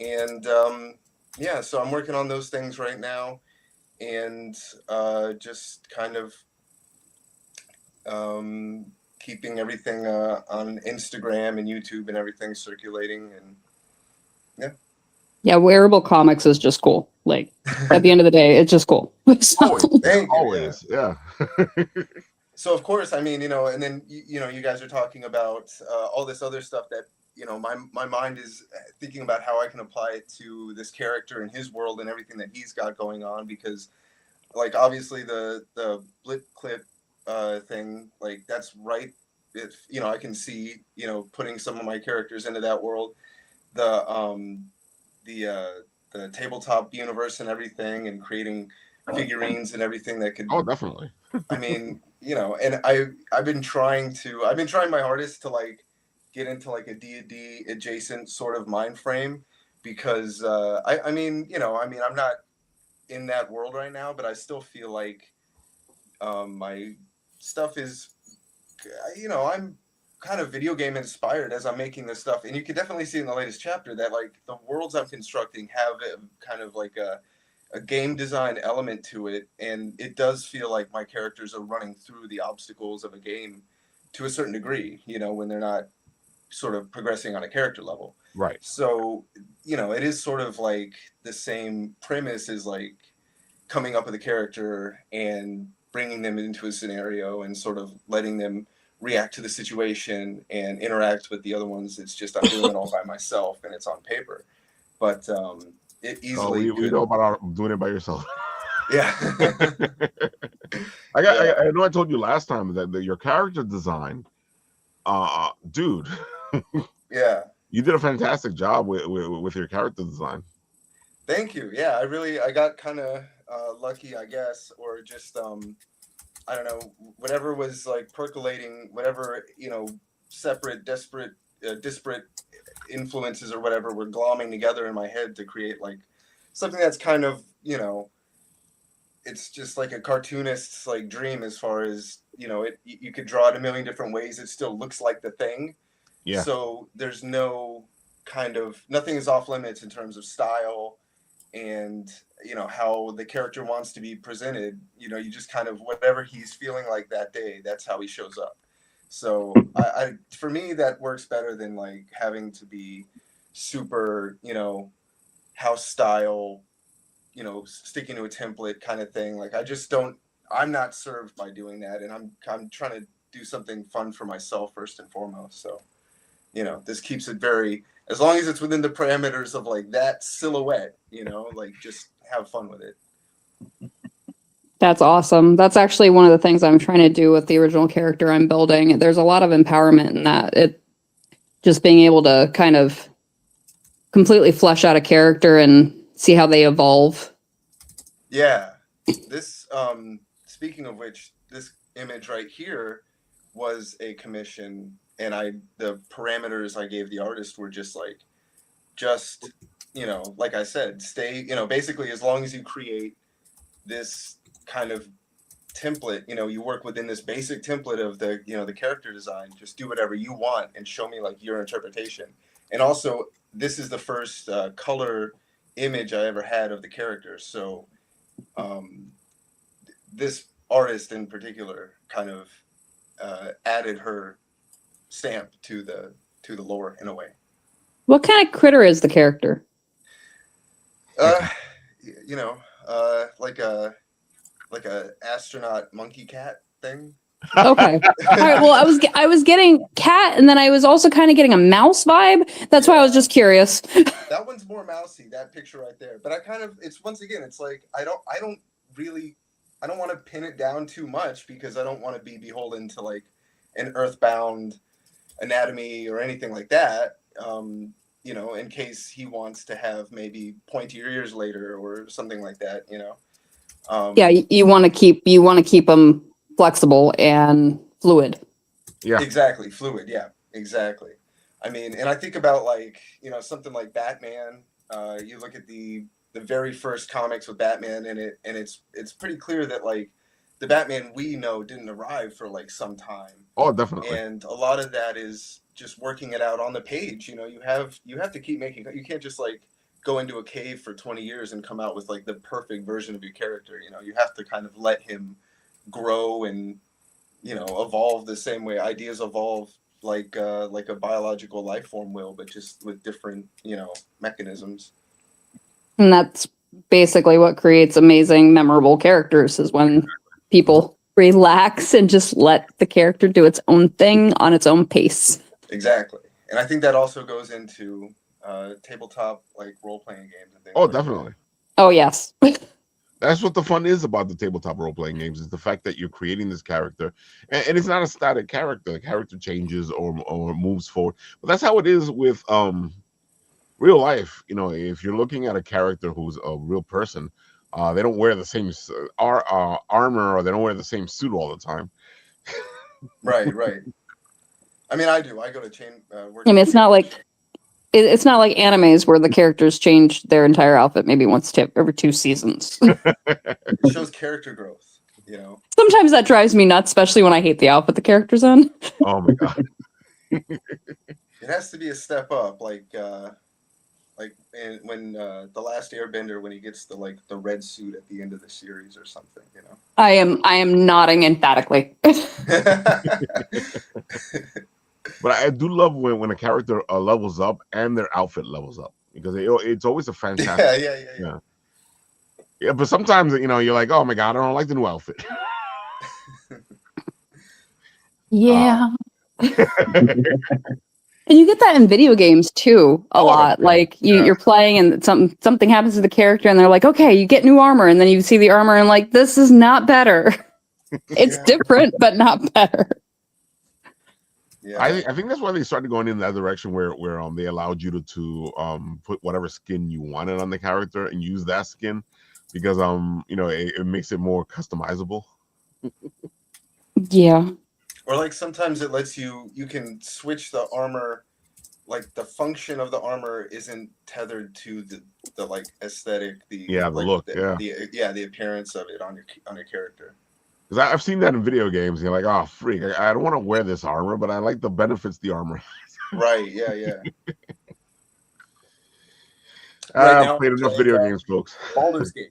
And so I'm working on those things right now, and just kind of keeping everything on Instagram and YouTube and everything circulating. And yeah, wearable comics is just cool. Like at the end of the day, it's just cool. Always, yeah. So of course, I mean, and then you guys are talking about all this other stuff that my mind is thinking about how I can apply it to this character and his world and everything that he's got going on, because like obviously the Blit clip thing, like that's right. I can see putting some of my characters into that world. The tabletop universe and everything, and creating figurines and everything that could. Oh, definitely. I mean, and I've been trying my hardest to like get into like a D&D adjacent sort of mind frame, because I mean I'm not in that world right now, but I still feel like my stuff is I'm kind of video game inspired as I'm making this stuff, and you can definitely see in the latest chapter that like the worlds I'm constructing have a kind of like a game design element to it, and it does feel like my characters are running through the obstacles of a game to a certain degree, when they're not sort of progressing on a character level. Right. So it is sort of like the same premise as like coming up with a character and bringing them into a scenario and sort of letting them react to the situation and interact with the other ones. It's just I'm doing it all by myself, and it's on paper, but it easily. We know about doing it by yourself. Yeah. I know I told you last time that your character design, dude. Yeah. You did a fantastic job with your character design. Thank you. Yeah, I got kind of lucky, I guess, or just I don't know, whatever was like percolating, whatever separate, disparate influences or whatever were glomming together in my head to create like something that's kind of it's just like a cartoonist's like dream, as far as you could draw it a million different ways. It still looks like the thing, Yeah. So there's no nothing is off limits in terms of style and how the character wants to be presented. You just kind of whatever he's feeling like that day, that's how he shows up. So I for me that works better than like having to be super house style, sticking to a template kind of thing. Like I'm not served by doing that, and I'm trying to do something fun for myself first and foremost. So this keeps it very, as long as it's within the parameters of like that silhouette, like just have fun with it. That's awesome. That's actually one of the things I'm trying to do with the original character I'm building. There's a lot of empowerment in that. It just being able to kind of completely flesh out a character and see how they evolve. Yeah. This speaking of which, this image right here was a commission, and the parameters I gave the artist were just like I said, stay, basically as long as you create this kind of template, you work within this basic template of the the character design, just do whatever you want and show me like your interpretation. And also this is the first color image I ever had of the character, so this artist in particular kind of added her stamp to the lore in a way. What kind of critter is the character? Like a astronaut monkey cat thing. Okay. All right. Well, I was getting cat, and then I was also kind of getting a mouse vibe. That's why I was just curious. That one's more mousy, that picture right there. But it's once again, it's like I don't want to pin it down too much because I don't want to be beholden to like an earthbound anatomy or anything like that. In case he wants to have maybe pointy ears later or something like that. Yeah, you want to keep them flexible and fluid. Yeah, exactly, fluid. Yeah, exactly. I mean, and I think about like something like Batman. You look at the very first comics with Batman, and it's pretty clear that like the Batman we know didn't arrive for like some time. Oh, definitely. And a lot of that is just working it out on the page. You have to keep making. You can't just like go into a cave for 20 years and come out with like the perfect version of your character. You have to kind of let him grow and evolve the same way ideas evolve like a biological life form will, but just with different mechanisms. And that's basically what creates amazing, memorable characters, is when people relax and just let the character do its own thing on its own pace. Exactly. And I think that also goes into tabletop like role-playing games and things. Oh, definitely. Oh, yes. That's what the fun is about the tabletop role-playing games, is the fact that you're creating this character, and it's not a static character. The character changes or moves forward. But that's how it is with real life. If you're looking at a character who's a real person, they don't wear the same armor, or they don't wear the same suit all the time. Right. I mean, I do. I go to chain. It's not like animes where the characters change their entire outfit maybe once every 2 seasons. It shows character growth. Sometimes that drives me nuts, especially when I hate the outfit the character's in. Oh my god. It has to be a step up, like when the Last Airbender, when he gets the red suit at the end of the series or something. I am nodding emphatically. But I do love when a character levels up and their outfit levels up, because it's always a fantastic. Yeah, but sometimes you're like, oh my god, I don't like the new outfit. Yeah. And you get that in video games too a lot. Like you're playing and something happens to the character and they're like, okay, you get new armor, and then you see the armor and like, this is not better. It's different, but not better. Yeah. I think that's why they started going in that direction where they allowed you to put whatever skin you wanted on the character and use that skin, because it makes it more customizable. Yeah. Or like sometimes it lets you can switch the armor, like the function of the armor isn't tethered to the like aesthetic, the look, the appearance of it on your character. Because I've seen that in video games. You're like, oh freak, I don't want to wear this armor, but I like the benefits the armor has. Right. Yeah. Yeah. I've now played I'm enough playing, video games, folks. Baldur's Gate.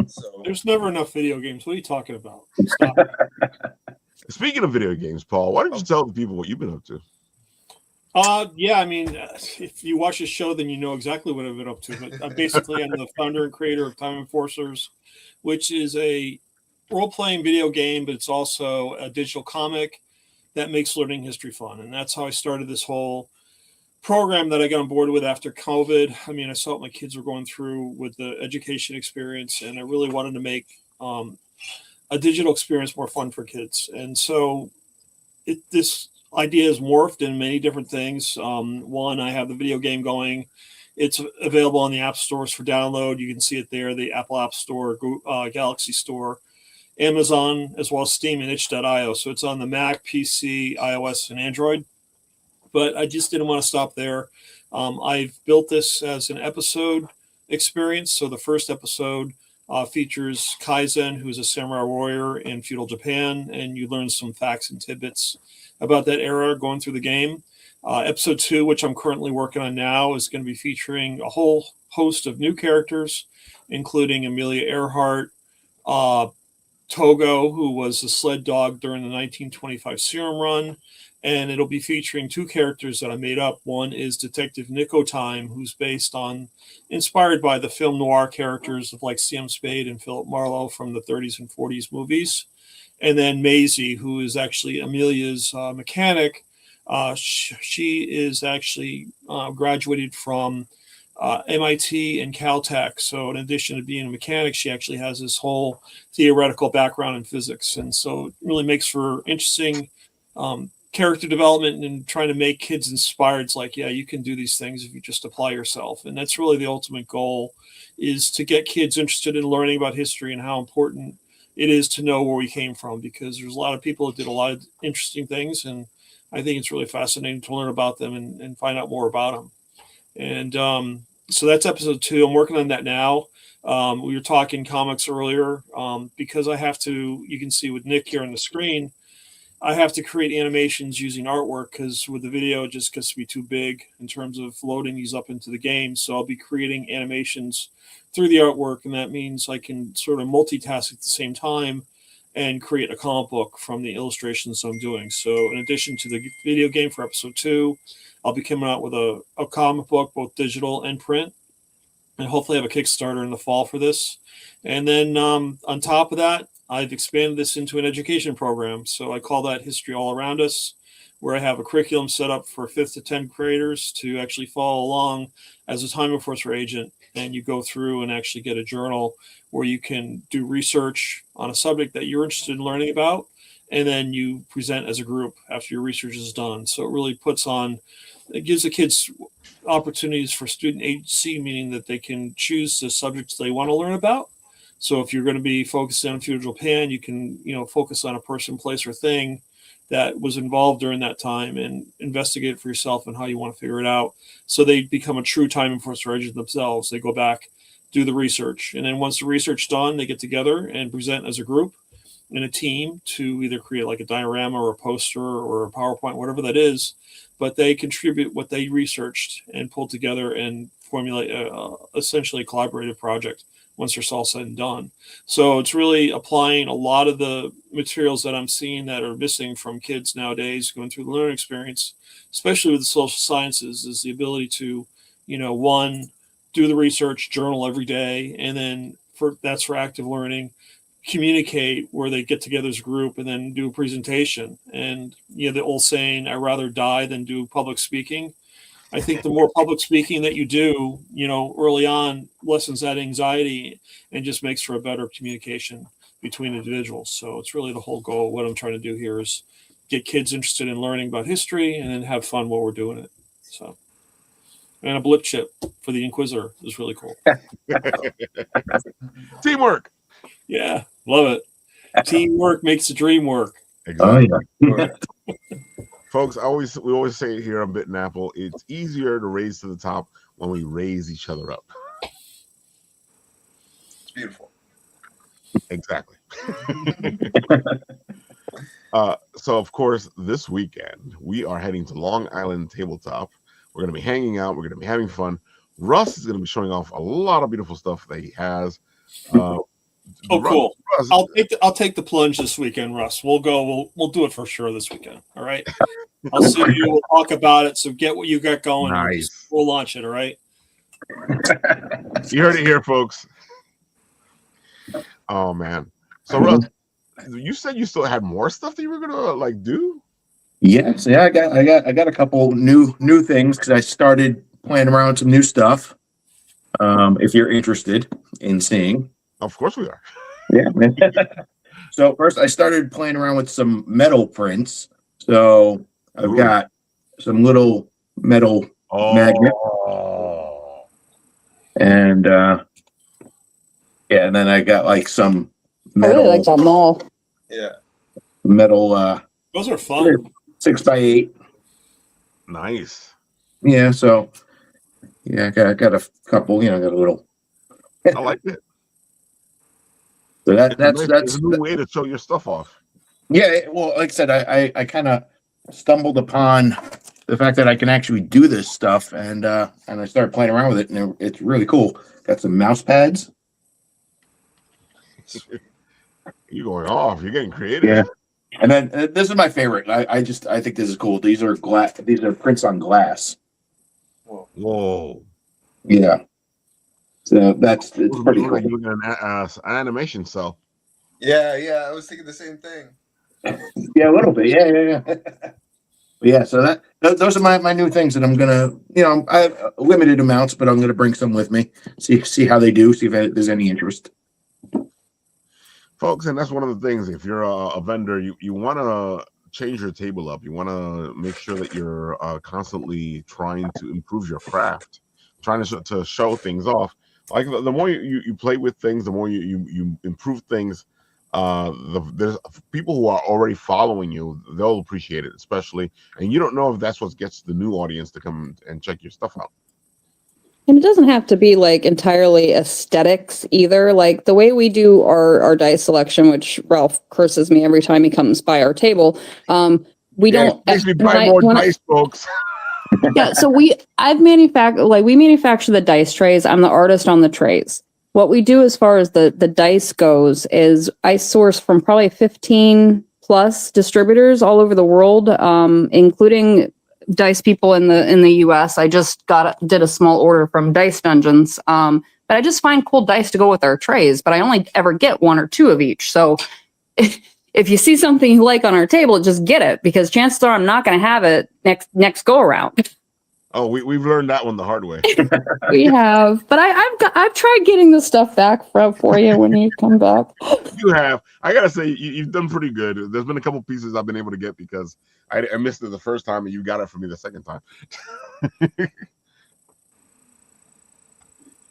So There's never enough video games. What are you talking about? Stop it. Speaking of video games, Paul, why don't you tell the people what you've been up to? Yeah, I mean, if you watch the show, then you know exactly what I've been up to. But basically, I'm the founder and creator of Time Enforcers, which is a role-playing video game, but it's also a digital comic that makes learning history fun. And that's how I started this whole program that I got on board with after COVID. I mean, I saw what my kids were going through with the education experience, and I really wanted to make a digital experience more fun for kids. And so this idea is morphed in many different things. One, I have the video game going. It's available on the app stores for download. You can see it there, the Apple App Store, Galaxy Store, Amazon, as well as Steam and itch.io. So it's on the Mac, PC, iOS, and Android. But I just didn't want to stop there. I've built this as an episode experience. So the first episode features Kaizen, who's a samurai warrior in feudal Japan, and you learn some facts and tidbits about that era going through the game. Episode 2, which I'm currently working on now, is going to be featuring a whole host of new characters, including Amelia Earhart, Togo, who was the sled dog during the 1925 Serum Run. And it'll be featuring 2 characters that I made up. One is Detective Nico Time, who's inspired by the film noir characters of like C.M. Spade and Philip Marlowe from the 30s and 40s movies. And then Maisie, who is actually Amelia's mechanic. She is actually graduated from MIT and Caltech. So in addition to being a mechanic, she actually has this whole theoretical background in physics. And so it really makes for interesting character development and trying to make kids inspired. It's like, yeah, you can do these things if you just apply yourself. And that's really the ultimate goal, is to get kids interested in learning about history and how important it is to know where we came from, because there's a lot of people that did a lot of interesting things. And I think it's really fascinating to learn about them and find out more about them. And so that's episode 2. I'm working on that now. We were talking comics earlier, because I have to, you can see with Nick here on the screen, I have to create animations using artwork, because with the video, it just gets to be too big in terms of loading these up into the game. So I'll be creating animations through the artwork, and that means I can sort of multitask at the same time and create a comic book from the illustrations I'm doing. So in addition to the video game for episode 2, I'll be coming out with a comic book, both digital and print, and hopefully have a Kickstarter in the fall for this. And then on top of that, I've expanded this into an education program. So I call that History All Around Us, where I have a curriculum set up for 5th to 10th graders to actually follow along as a time enforcer agent. And you go through and actually get a journal where you can do research on a subject that you're interested in learning about. And then you present as a group after your research is done. So it really it gives the kids opportunities for student agency, meaning that they can choose the subjects they want to learn about. So if you're going to be focusing on feudal Japan, you can, focus on a person, place, or thing that was involved during that time and investigate for yourself and how you want to figure it out. So they become a true time enforcer agent themselves. They go back, do the research. And then once the research is done, they get together and present as a group in a team to either create like a diorama or a poster or a PowerPoint, whatever that is. But they contribute what they researched and pulled together and formulate essentially a collaborative project once it's all said and done. So it's really applying a lot of the materials that I'm seeing that are missing from kids nowadays going through the learning experience, especially with the social sciences, is the ability to, one, do the research, journal every day, and then that's for active learning, communicate where they get together as a group and then do a presentation. And, the old saying, I'd rather die than do public speaking. I think the more public speaking that you do, early on, lessens that anxiety and just makes for a better communication between individuals. So it's really the whole goal. What I'm trying to do here is get kids interested in learning about history and then have fun while we're doing it. So, and a blip chip for the Inquisitor is really cool. Teamwork. Yeah, love it. Teamwork makes the dream work. Exactly. Oh, yeah. Folks, we always say it here on Bit and Apple, it's easier to raise to the top when we raise each other up. It's beautiful. Exactly. So of course, this weekend we are heading to Long Island Tabletop. We're going to be hanging out. We're going to be having fun. Russ is going to be showing off a lot of beautiful stuff that he has. Oh, cool. Russ, I'll take the plunge this weekend, Russ. We'll go. We'll do it for sure this weekend. All right. I'll see you. We'll talk about it. So get what you got going. Nice. We'll launch it. All right. You heard it here, folks. Oh man. So Russ, you said you still had more stuff that you were gonna like do? Yes, yeah, I got a couple new things because I started playing around with some new stuff. If you're interested in seeing, of course we are. Yeah. So first, I started playing around with some metal prints. So I've got some little metal magnets, and and then I got like some metal. I really like that mall. Yeah, metal. Those are fun. 6x8. Nice. Yeah, so I got a couple, got a little. I like it. So that's a new way to show your stuff off. Yeah, well, like I said, I kind of stumbled upon the fact that I can actually do this stuff, and I started playing around with it, and it's really cool. Got some mouse pads. You're going off. You're getting creative. Yeah. And then this is my favorite. I think this is cool. These are prints on glass. Whoa. Yeah. So it's pretty cool. You're looking at an animation cell. Yeah. I was thinking the same thing. Yeah, a little bit. Yeah. Yeah. So those are my new things that I'm gonna. I have limited amounts, but I'm gonna bring some with me. See how they do. See if there's any interest. Folks, and that's one of the things. If you're a vendor, you want to change your table up. You want to make sure that you're constantly trying to improve your craft, trying to show things off. Like the more you play with things, the more you improve things. There's people who are already following you. They'll appreciate it, especially. And you don't know if that's what gets the new audience to come and check your stuff out. And it doesn't have to be like entirely aesthetics either. Like the way we do our dice selection, which Ralph curses me every time he comes by our table. We don't. It makes me buy more dice, folks. Yeah, so we manufacture the dice trays. I'm the artist on the trays. What we do as far as the dice goes is I source from probably 15 plus distributors all over the world, including dice people in the US. I just did a small order from Dice Dungeons. But I just find cool dice to go with our trays, but I only ever get one or two of each. So if you see something you like on our table, just get it, because chances are I'm not going to have it next go around. Oh, we've learned that one the hard way. We have, but I've tried getting the stuff back for you when you come back. You have. I gotta say, you've done pretty good. There's been a couple pieces I've been able to get because I missed it the first time, and you got it for me the second time.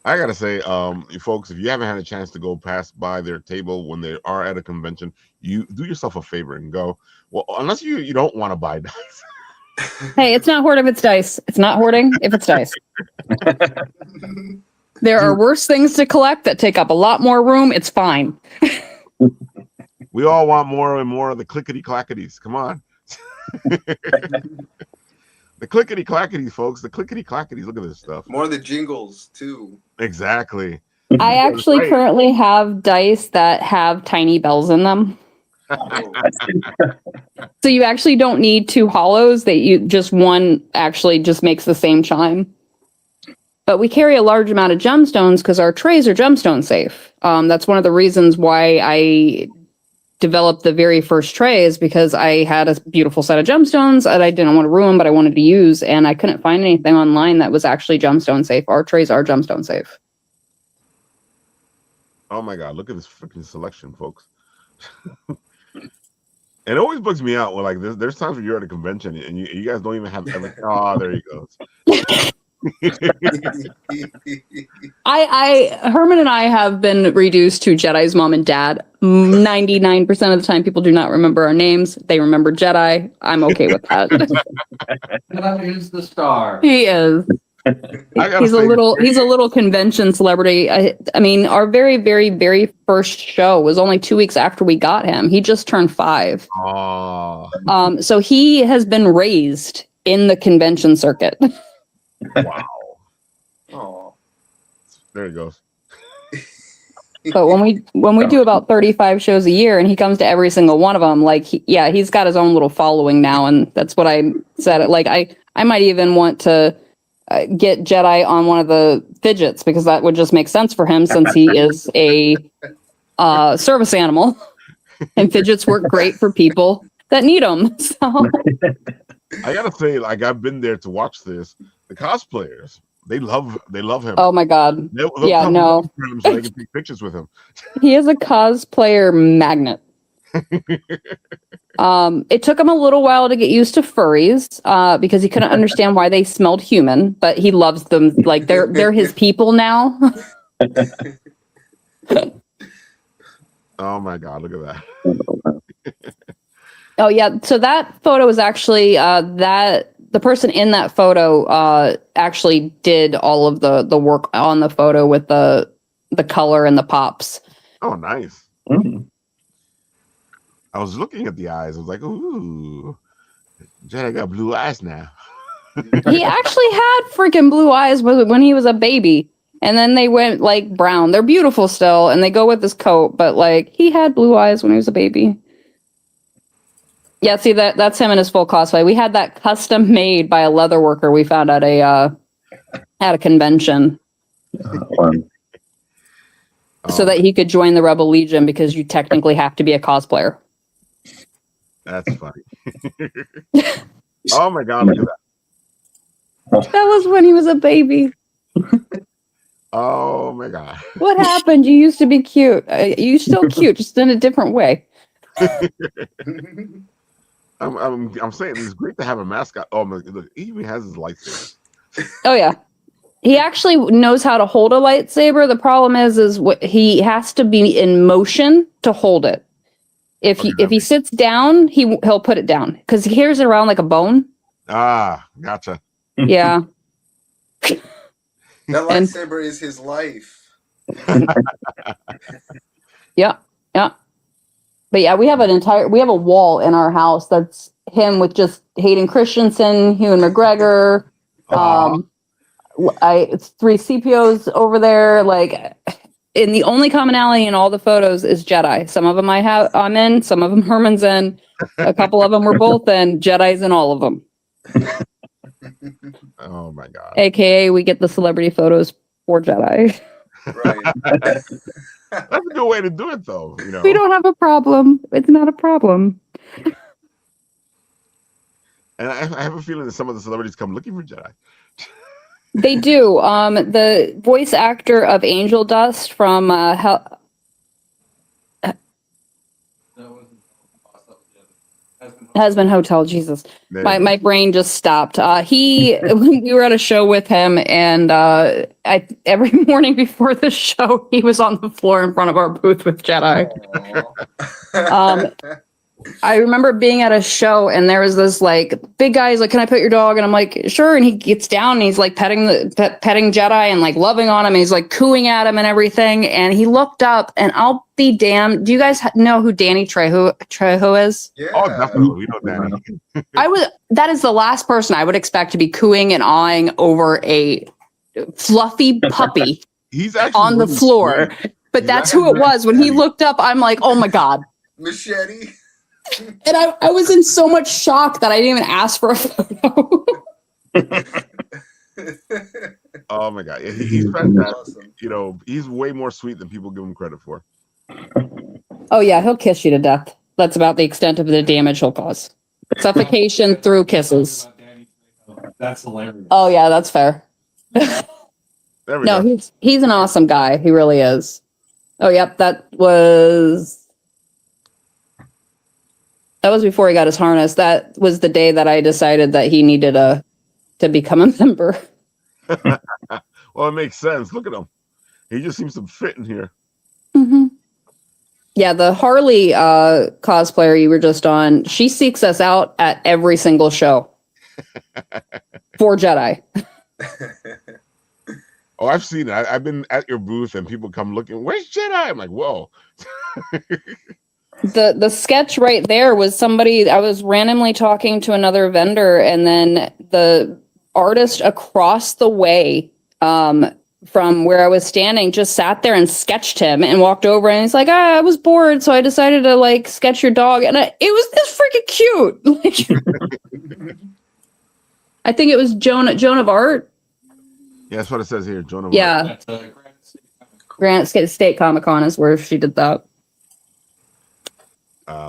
I gotta say, folks, if you haven't had a chance to go pass by their table when they are at a convention, you do yourself a favor and go. Well, unless you don't want to buy dice. Hey, it's not hoard if it's dice. It's not hoarding if it's dice. There are worse things to collect that take up a lot more room. It's fine. We all want more and more of the clickety-clackities. Come on. The clickety-clackities, folks. The clickety-clackities. Look at this stuff. More of the jingles, too. Exactly. I actually currently have dice that have tiny bells in them. So you actually don't need two hollows. One actually just makes the same chime. But we carry a large amount of gemstones because our trays are gemstone safe. That's one of the reasons why I developed the very first trays, because I had a beautiful set of gemstones that I didn't want to ruin, but I wanted to use, and I couldn't find anything online that was actually gemstone safe. Our trays are gemstone safe. Oh my God! Look at this freaking selection, folks. It always bugs me out when like there's times when you're at a convention and you guys don't even have everything. Oh, there he goes. Herman and I have been reduced to Jedi's mom and dad. 99% of the time, people do not remember our names. They remember Jedi. I'm okay with that. Jedi is the star. He is. He's a little convention celebrity. I mean, our very, very, very first show was only 2 weeks after we got him. He just turned 5. Oh, So he has been raised in the convention circuit. wow. Oh. There he goes. But when we do about 35 shows a year, and he comes to every single one of them, like he's got his own little following now, and that's what I said. Like I might even want to get Jedi on one of the fidgets, because that would just make sense for him, since he is a service animal, and fidgets work great for people that need them. So I gotta say, like, I've been there to watch this. The cosplayers, they love him. oh my god, They'll yeah, come no, to him so they can take pictures with him. he is a cosplayer magnet. It took him a little while to get used to furries, because he couldn't understand why they smelled human, but he loves them. Like they're his people now. Oh my god, look at that. Oh yeah, so that photo is actually that the person in that photo actually did all of the work on the photo with the color and the pops. Oh, nice. Mm. I was looking at the eyes. I was like, ooh, Jedi got blue eyes now. He actually had freaking blue eyes when he was a baby, and then they went like brown. They're beautiful still, and they go with his coat, but like he had blue eyes when he was a baby. Yeah, see that's him in his full cosplay. We had that custom made by a leather worker we found at a convention. So that he could join the Rebel Legion, because you technically have to be a cosplayer. That's funny. Oh my god, look at that. That was when he was a baby. Oh my god. What happened? You used to be cute. You still cute, just in a different way. I'm saying it's great to have a mascot. Oh my, look, he even has his lightsaber. Oh yeah, he actually knows how to hold a lightsaber. The problem is what he has to be in motion to hold it. If he sits down, he'll put it down, because he carries it around like a bone. Ah, gotcha. Yeah. That lightsaber is his life. Yeah. But yeah, we have a wall in our house that's him with just Hayden Christensen, Ewan McGregor, it's 3 CPOs over there. Like, and the only commonality in all the photos is Jedi. Some of them I'm in, some of them Herman's in, a couple of them we're both in. Jedi's in all of them. Oh my god. AKA, we get the celebrity photos for Jedi. Right. That's a good way to do it, though. You know, We don't have a problem. It's not a problem. and I have a feeling that some of the celebrities come looking for Jedi. They do. The voice actor of Angel Dust from Husband Hotel. Jesus, my brain just stopped. We were at a show with him, and every morning before the show, he was on the floor in front of our booth with Jedi. I remember being at a show, and there was this like big guy. He's like, "Can I pet your dog?" And I'm like, "Sure." And he gets down, and he's like petting Jedi and like loving on him. And he's like cooing at him and everything. And he looked up, and I'll be damned. Do you guys know who Danny Trejo is? Yeah. Oh, definitely. We know Danny. That is the last person I would expect to be cooing and awing over a fluffy puppy He's actually on the really floor. sweet. But that's who it was. When he looked up, I'm like, oh my God. Machete. And I was in so much shock that I didn't even ask for a photo. Oh my god, he's fantastic. Awesome. You know, he's way more sweet than people give him credit for. Oh yeah, he'll kiss you to death. That's about the extent of the damage he'll cause. Suffocation through kisses. That's hilarious. Oh yeah, that's fair. There we No, go. he's an awesome guy. He really is. Oh yep, that was before he got his harness. That was the day that I decided that he needed to become a member. Well, it makes sense. Look at him. He just seems to fit in here. Mm-hmm. Yeah, the Harley cosplayer you were just on, she seeks us out at every single show for Jedi. Oh, I've seen it. I've been at your booth and people come looking. Where's Jedi? I'm like, whoa. The sketch right there was somebody. I was randomly talking to another vendor, and then the artist across the way from where I was standing just sat there and sketched him and walked over, and he's like, I was bored, so I decided to like sketch your dog, and it was this freaking cute. Like, I think it was Joan of Art. Yeah, that's what it says here. Joan of Yeah, Arc. Granite State Comic Con is where she did that.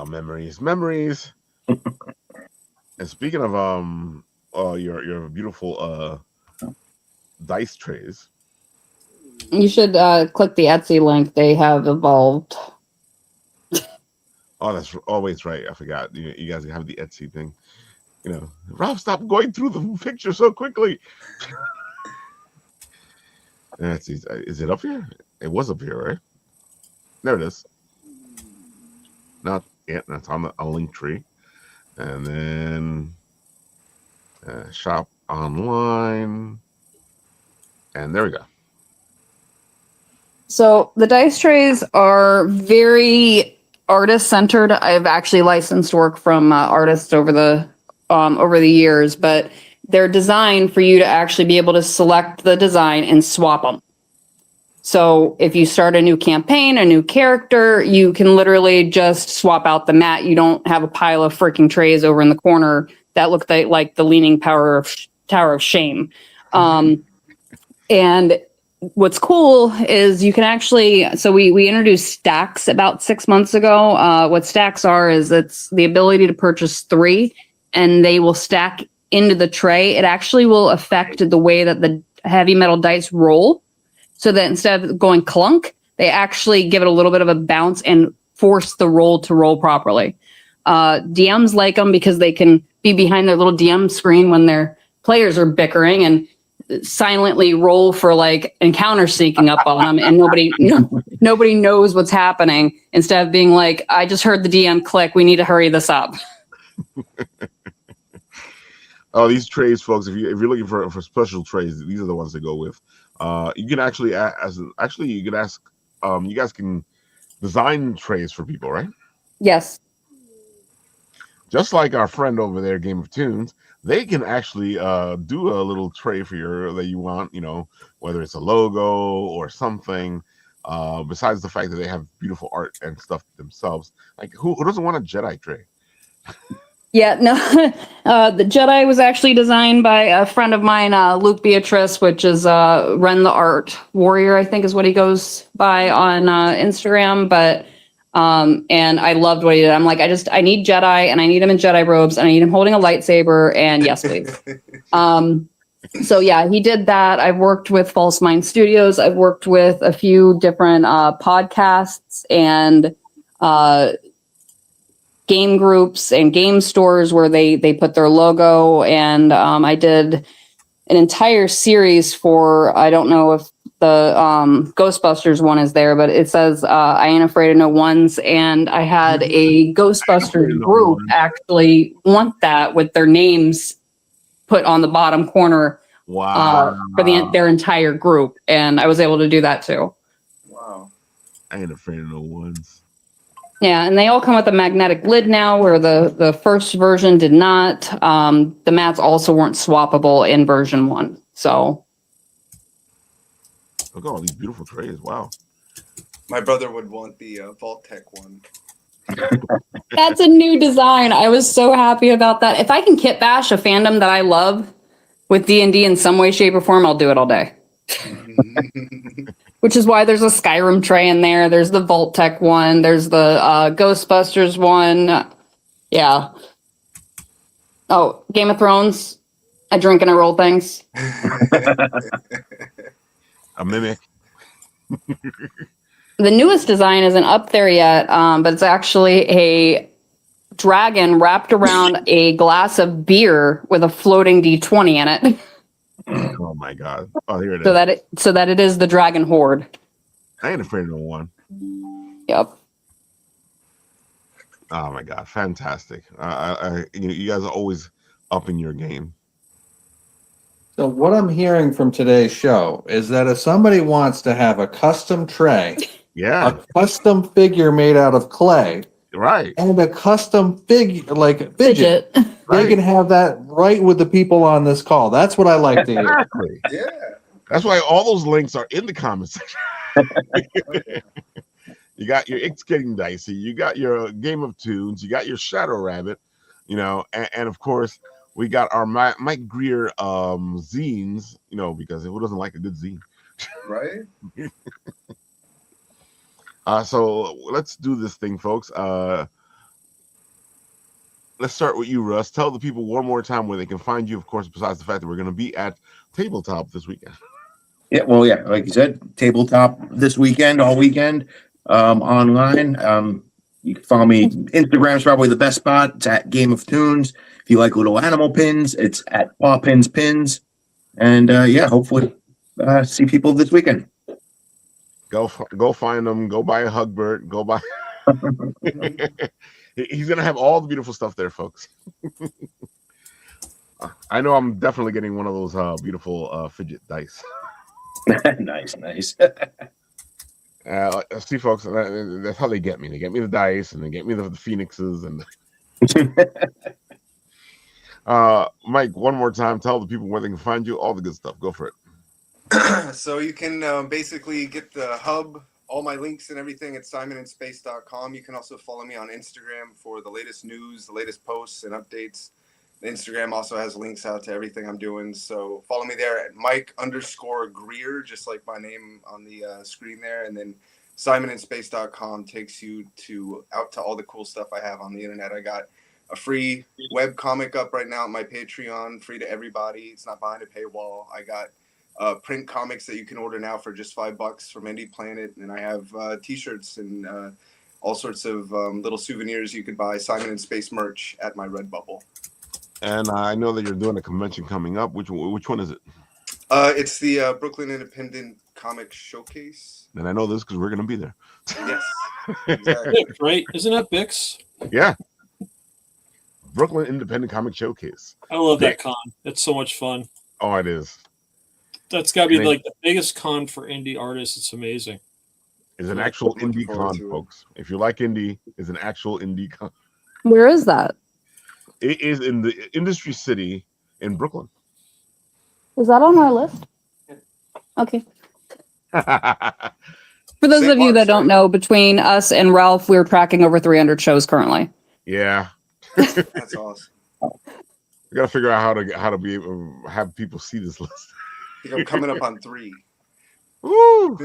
Memories. And speaking of your beautiful dice trays. You should click the Etsy link. They have evolved. Oh, that's always right. I forgot. You guys have the Etsy thing. You know, Ralph, stop going through the picture so quickly. Is it up here? It was up here, right? There it is. Not yet. That's on a link tree. And then shop online. And there we go. So the dice trays are very artist centered. I've actually licensed work from artists over the years, but they're designed for you to actually be able to select the design and swap them. So if you start a new campaign, a new character, you can literally just swap out the mat. You don't have a pile of freaking trays over in the corner that look like the Leaning Tower of Shame. And what's cool is you can actually, so we introduced stacks about 6 months ago. What stacks are is it's the ability to purchase 3 and they will stack into the tray. It actually will affect the way that the heavy metal dice roll, so that instead of going clunk, they actually give it a little bit of a bounce and force the roll to roll properly. DMs like them because they can be behind their little DM screen when their players are bickering and silently roll for like encounter sneaking up on them, and nobody knows what's happening, instead of being like, I just heard the DM click, we need to hurry this up. Oh, these trays, folks, if you're looking for special trays, these are the ones to go with. You can actually you can ask, you guys can design trays for people, right? Yes. Just like our friend over there, Game of Toons, they can actually do a little tray for that you want, whether it's a logo or something. Besides the fact that they have beautiful art and stuff themselves, like who doesn't want a Jedi tray? Yeah, no, the Jedi was actually designed by a friend of mine, Luke Beatrice, which is Ren the Art Warrior, I think is what he goes by on Instagram. But and I loved what he did. I'm like, I need Jedi, and I need him in Jedi robes, and I need him holding a lightsaber, and yes, please. So yeah, he did that. I've worked with False Mind Studios. I've worked with a few different podcasts and game groups and game stores where they put their logo. And I did an entire series for, I don't know if the Ghostbusters one is there, but it says I Ain't Afraid of No Ones. And I had a Ghostbusters group actually want that with their names put on the bottom corner. Wow. For their entire group. And I was able to do that too. Wow. I Ain't Afraid of No Ones. Yeah, and they all come with a magnetic lid now, where the first version did not. The mats also weren't swappable in version 1. So Look at all these beautiful trays. Wow. My brother would want the Vault-Tec one. that's a new design. I was so happy about that. If I can kit bash a fandom that I love with D&D in some way, shape, or form, I'll do it all day. Which is why there's a Skyrim tray in there. There's the Vault-Tec one. There's the Ghostbusters one. Yeah. Oh, Game of Thrones. I drink and I roll things. A mimic. The newest design isn't up there yet, but it's actually a dragon wrapped around a glass of beer with a floating D20 in it. Oh my god! Oh, here it is. So that it is the Dragon Horde. I Ain't Afraid of No One. Yep. Oh my god! Fantastic. You guys are always up in your game. So what I'm hearing from today's show is that if somebody wants to have a custom tray, Yeah, a custom figure made out of clay, right. and a custom figure like fidget, they Right. can have that right with the people on this call. That's what I like to hear. Exactly. Yeah. That's why all those links are in the comments section. You got your It's Getting Dicey, you got your Game of Toons, you got your Shadow Rabbit, and of course we got our Mike Greer zines, because who doesn't like a good zine? Right. So let's do this thing, folks. Let's start with you, Russ. Tell the people one more time where they can find you, of course, besides the fact that we're going to be at TableTop this weekend. Yeah, well, yeah, like you said, tabletop this weekend, all weekend, online. You can follow me. Instagram's probably the best spot. It's at Game of Toons. If you like little animal pins, it's at Paw Pins Pins. And yeah, hopefully see people this weekend. Go find them. Go buy a Hugbert. Go buy. He's gonna have all the beautiful stuff there, folks. I know I'm definitely getting one of those beautiful fidget dice. Nice. See, folks, that's how they get me. They get me the dice, and they get me the phoenixes, and Mike, one more time, tell the people where they can find you, all the good stuff. Go for it. So you can basically get the hub, all my links and everything at simonandspace.com. You can also follow me on Instagram for the latest news, the latest posts and updates. Instagram also has links out to everything I'm doing. So follow me there at Mike_Greer, just like my name on the screen there. And then simonandspace.com takes you out to all the cool stuff I have on the internet. I got a free web comic up right now at my Patreon, free to everybody. It's not behind a paywall. I got print comics that you can order now for just $5 from Indie Planet. And I have t-shirts and all sorts of little souvenirs you could buy, Simon and Space merch at my Redbubble. And I know that you're doing a convention coming up. Which one is it? It's the Brooklyn Independent Comic Showcase. And I know this because we're going to be there. Yes. Exactly. Right? Isn't that Bix? Yeah. Brooklyn Independent Comic Showcase. I love that con. It's so much fun. Oh, it is. That's got to be like the biggest con for indie artists. It's amazing. It's an actual indie con, folks. If you like indie, it's an actual indie con. Where is that? It is in the Industry City in Brooklyn. Is that on our list? Okay. For those of you that don't know, between us and Ralph, we're tracking over 300 shows currently. Yeah. That's awesome. We got to figure out how to be able to have people see this list. I think I'm coming up on 3. Woo!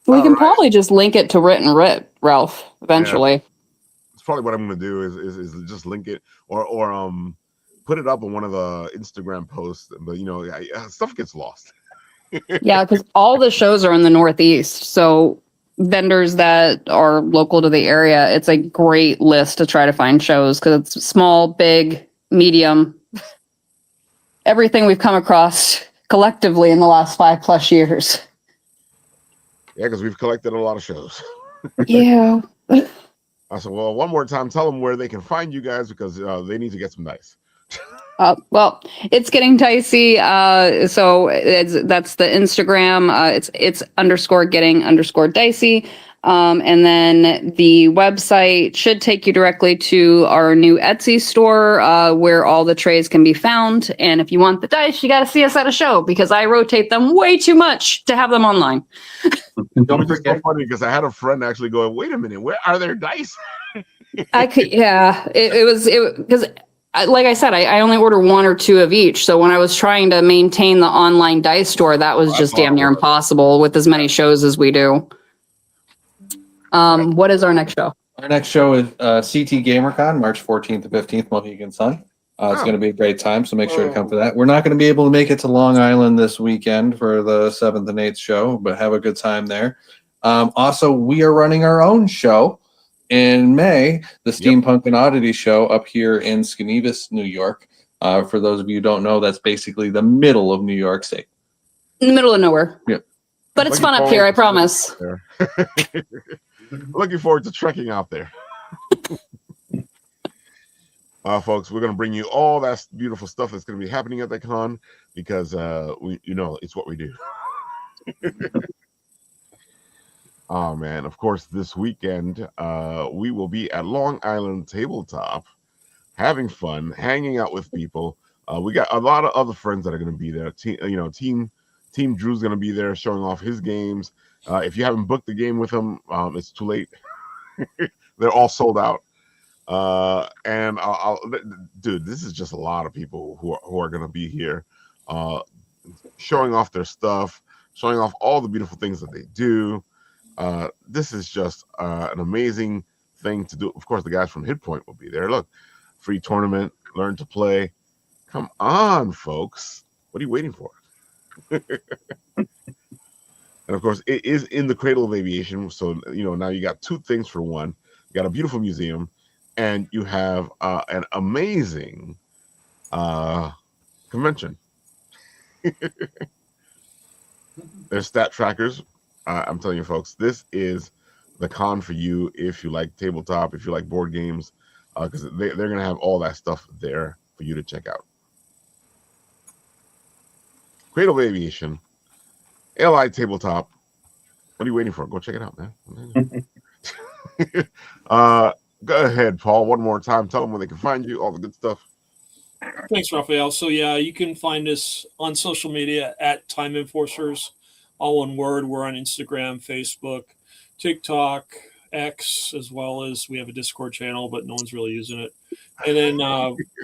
We can probably just link it to Written Rip, Ralph, eventually. Yeah. It's probably what I'm going to do is just link it or put it up on one of the Instagram posts. But, stuff gets lost. Yeah, because all the shows are in the Northeast. So vendors that are local to the area, it's a great list to try to find shows because it's small, big, medium. Everything we've come across collectively in the last 5+ years. Yeah, because we've collected a lot of shows. Yeah. I said, well, one more time, tell them where they can find you guys because they need to get some dice. Well, it's getting dicey. So that's the Instagram. It's _getting_dicey. And then the website should take you directly to our new Etsy store, where all the trays can be found. And if you want the dice, you got to see us at a show because I rotate them way too much to have them online. Don't forget. So funny because I had a friend actually going, wait a minute, where are their dice? It was because like I said, I only order 1 or 2 of each. So when I was trying to maintain the online dice store, that was just damn near impossible with as many shows as we do. What is our next show? Our next show is CT GamerCon, March 14th to 15th, Mohegan Sun. It's going to be a great time, so make sure to come for that. We're not going to be able to make it to Long Island this weekend for the 7th and 8th show, but have a good time there. Also, we are running our own show in May, the Steampunk and Oddity show up here in Schenevus, New York. For those of you who don't know, that's basically the middle of New York State. In the middle of nowhere. Yep. But it's fun up here, I promise. Looking forward to trekking out there. folks, we're going to bring you all that beautiful stuff that's going to be happening at the con because it's what we do. Oh man, of course, this weekend we will be at Long Island Tabletop having fun, hanging out with people. We got a lot of other friends that are going to be there. Team Drew's going to be there showing off his games. If you haven't booked the game with him, it's too late. They're all sold out. And dude, this is just a lot of people who are going to be here, showing off their stuff, showing off all the beautiful things that they do. This is just an amazing thing to do. Of course, the guys from Hit Point will be there. Look, free tournament, learn to play. Come on, folks. What are you waiting for? And of course, it is in the Cradle of Aviation. So, now you got two things for one. You got a beautiful museum, and you have an amazing convention. There's stat trackers. I'm telling you, folks, this is the con for you if you like tabletop, if you like board games, because they're going to have all that stuff there for you to check out. Cradle of Aviation, LITable. What are you waiting for? Go check it out, man. Go ahead, Paul. One more time. Tell them where they can find you, all the good stuff. Thanks, Raphael. So, yeah, you can find us on social media at Time Enforcers, all one word. We're on Instagram, Facebook, TikTok, X, as well as we have a Discord channel, but no one's really using it. And then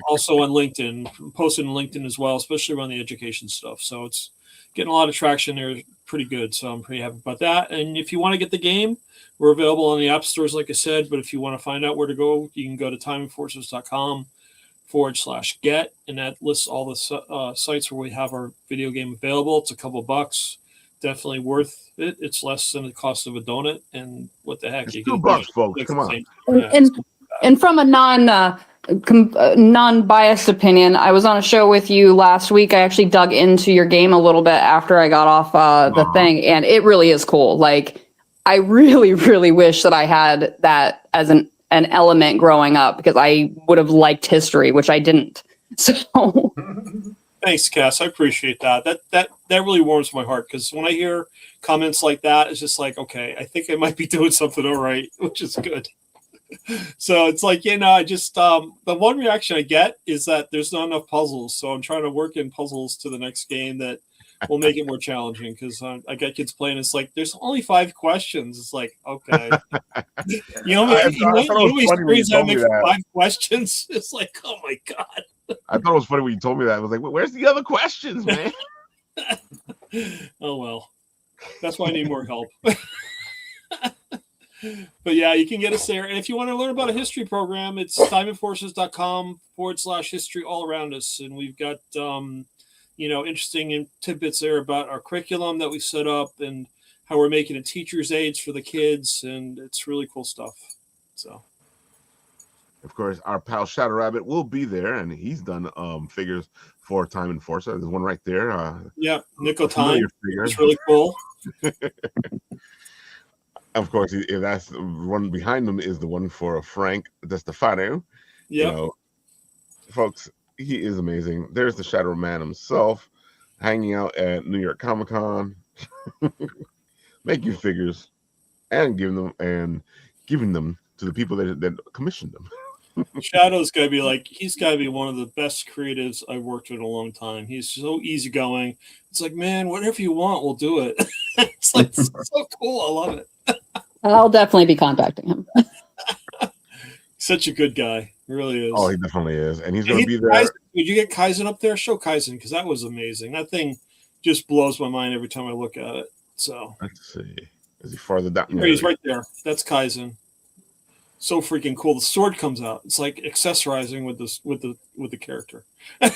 also on LinkedIn, posted on LinkedIn as well, especially around the education stuff. So it's getting a lot of traction there, pretty good. So I'm pretty happy about that. And if you want to get the game, we're available on the app stores, like I said. But if you want to find out where to go, you can go to timeenforcers.com/get, and that lists all the sites where we have our video game available. It's a couple bucks. Definitely worth it. It's less than the cost of a donut. And what the heck? It's $2, folks. Come on. And from a non-biased opinion, I was on a show with you last week. I actually dug into your game a little bit after I got off the thing, and it really is cool. Like, I really, really wish that I had that as an element growing up, because I would have liked history, which I didn't. So thanks, Cass. I appreciate that. That really warms my heart, because when I hear comments like that, it's just like, okay, I think I might be doing something all right, which is good. So it's like, I just the one reaction I get is that there's not enough puzzles. So I'm trying to work in puzzles to the next game that will make it more challenging, because I got kids playing. It's like, there's only 5 questions. It's like, okay. Screens out make 5 questions. It's like, oh my God. I thought it was funny when you told me that. I was like, where's the other questions, man? Oh, well. That's why I need more help. But yeah, you can get us there. And if you want to learn about a history program, it's timeenforcers.com/history all around us. And we've got, interesting tidbits there about our curriculum that we set up and how we're making it teacher's aids for the kids. And it's really cool stuff. So, of course, our pal Shadow Rabbit will be there, and he's done figures for Time Enforcer. There's one right there. Yeah, Nico Time. It's really cool. Of course, if that's the one behind them is the one for Frank DeStefano. Yeah, folks, he is amazing. There's the Shadow Man himself, hanging out at New York Comic Con, making figures and giving them to the people that commissioned them. Shadow's gotta be he's gotta be one of the best creatives I've worked with in a long time. He's so easygoing. It's like, man, whatever you want, we'll do it. It's like so cool. I love it. I'll definitely be contacting him. Such a good guy. He really is. Oh, he definitely is. And he's going to be there. Did you get Kaizen up there? Show Kaizen, because that was amazing. That thing just blows my mind every time I look at it. So let's see. Is he farther down? Yeah, he's right there. That's Kaizen. So freaking cool. The sword comes out. It's like accessorizing with the character. I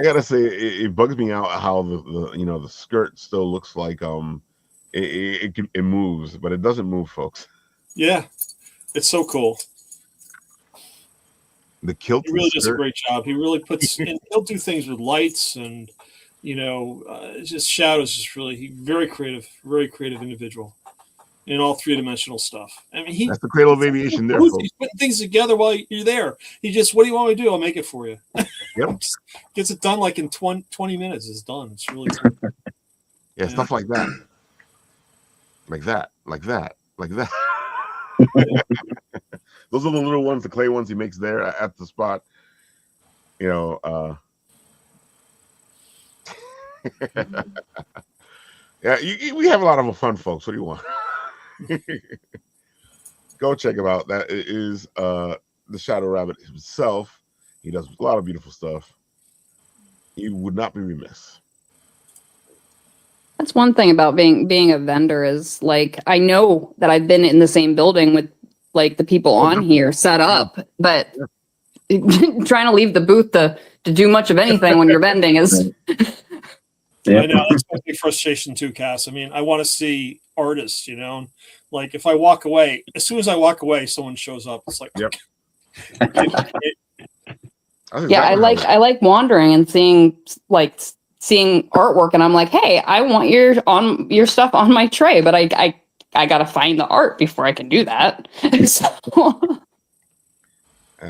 gotta say, it bugs me out how the skirt still looks like it moves, but it doesn't move, folks. Yeah, it's so cool. The kilt. He really does a great job. He really puts in. He'll do things with lights and just shadows. Just really, very creative individual. in all three-dimensional stuff. I mean, That's the cradle of aviation there, he's folks. putting things together while you're there. He just, what do you want me to do? I'll make it for you. Yep. Just gets it done like in 20 minutes. It's done. It's really cool. Yeah, stuff like that. Like that. Those are the little ones, the clay ones he makes there at the spot. You know, yeah, we have a lot of fun, folks. What do you want? Go check him out. That is the Shadow Rabbit himself. He does a lot of beautiful stuff. You would not be remiss. That's one thing about being a vendor is like I know that I've been in the same building with like the people on here set up, but trying to leave the booth to do much of anything when you're vending is. Yeah. I know that's my big frustration too, Cass. I mean, I want to see artists, you know, like if I walk away, as soon as I walk away, someone shows up. It's like, Yep. Yeah, I like wandering and seeing artwork, and I'm like, hey, I want your stuff on my tray, but I gotta find the art before I can do that. So.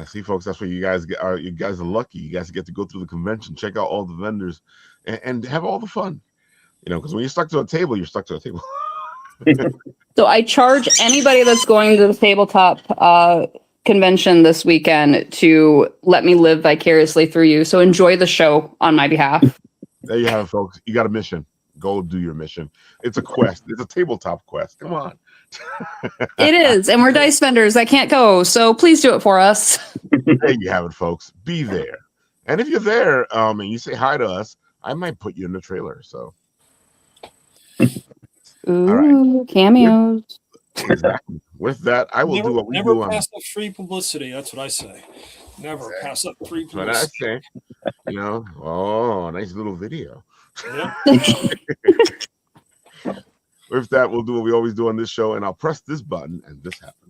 See, folks, that's what you guys are. You guys are lucky. You guys get to go through the convention, check out all the vendors, and have all the fun. You know, because when you're stuck to a table, you're stuck to a table. So I charge anybody that's going to the tabletop convention this weekend to let me live vicariously through you. So enjoy the show on my behalf. There you have it, folks. You got a mission. Go do your mission. It's a quest. It's a tabletop quest. Come on. It is, and we're dice vendors. I can't go, so please do it for us. There you have it, folks. Be there. And if you're there, and you say hi to us, I might put you in the trailer. So, Ooh, right. Cameos. Exactly. With that, I will do what we do. Never pass up free publicity. That's what I say. Never pass up free What I publicity. say. You know, oh, nice little video. Yep. With that, we'll do what we always do on this show, and I'll press this button, and this happens.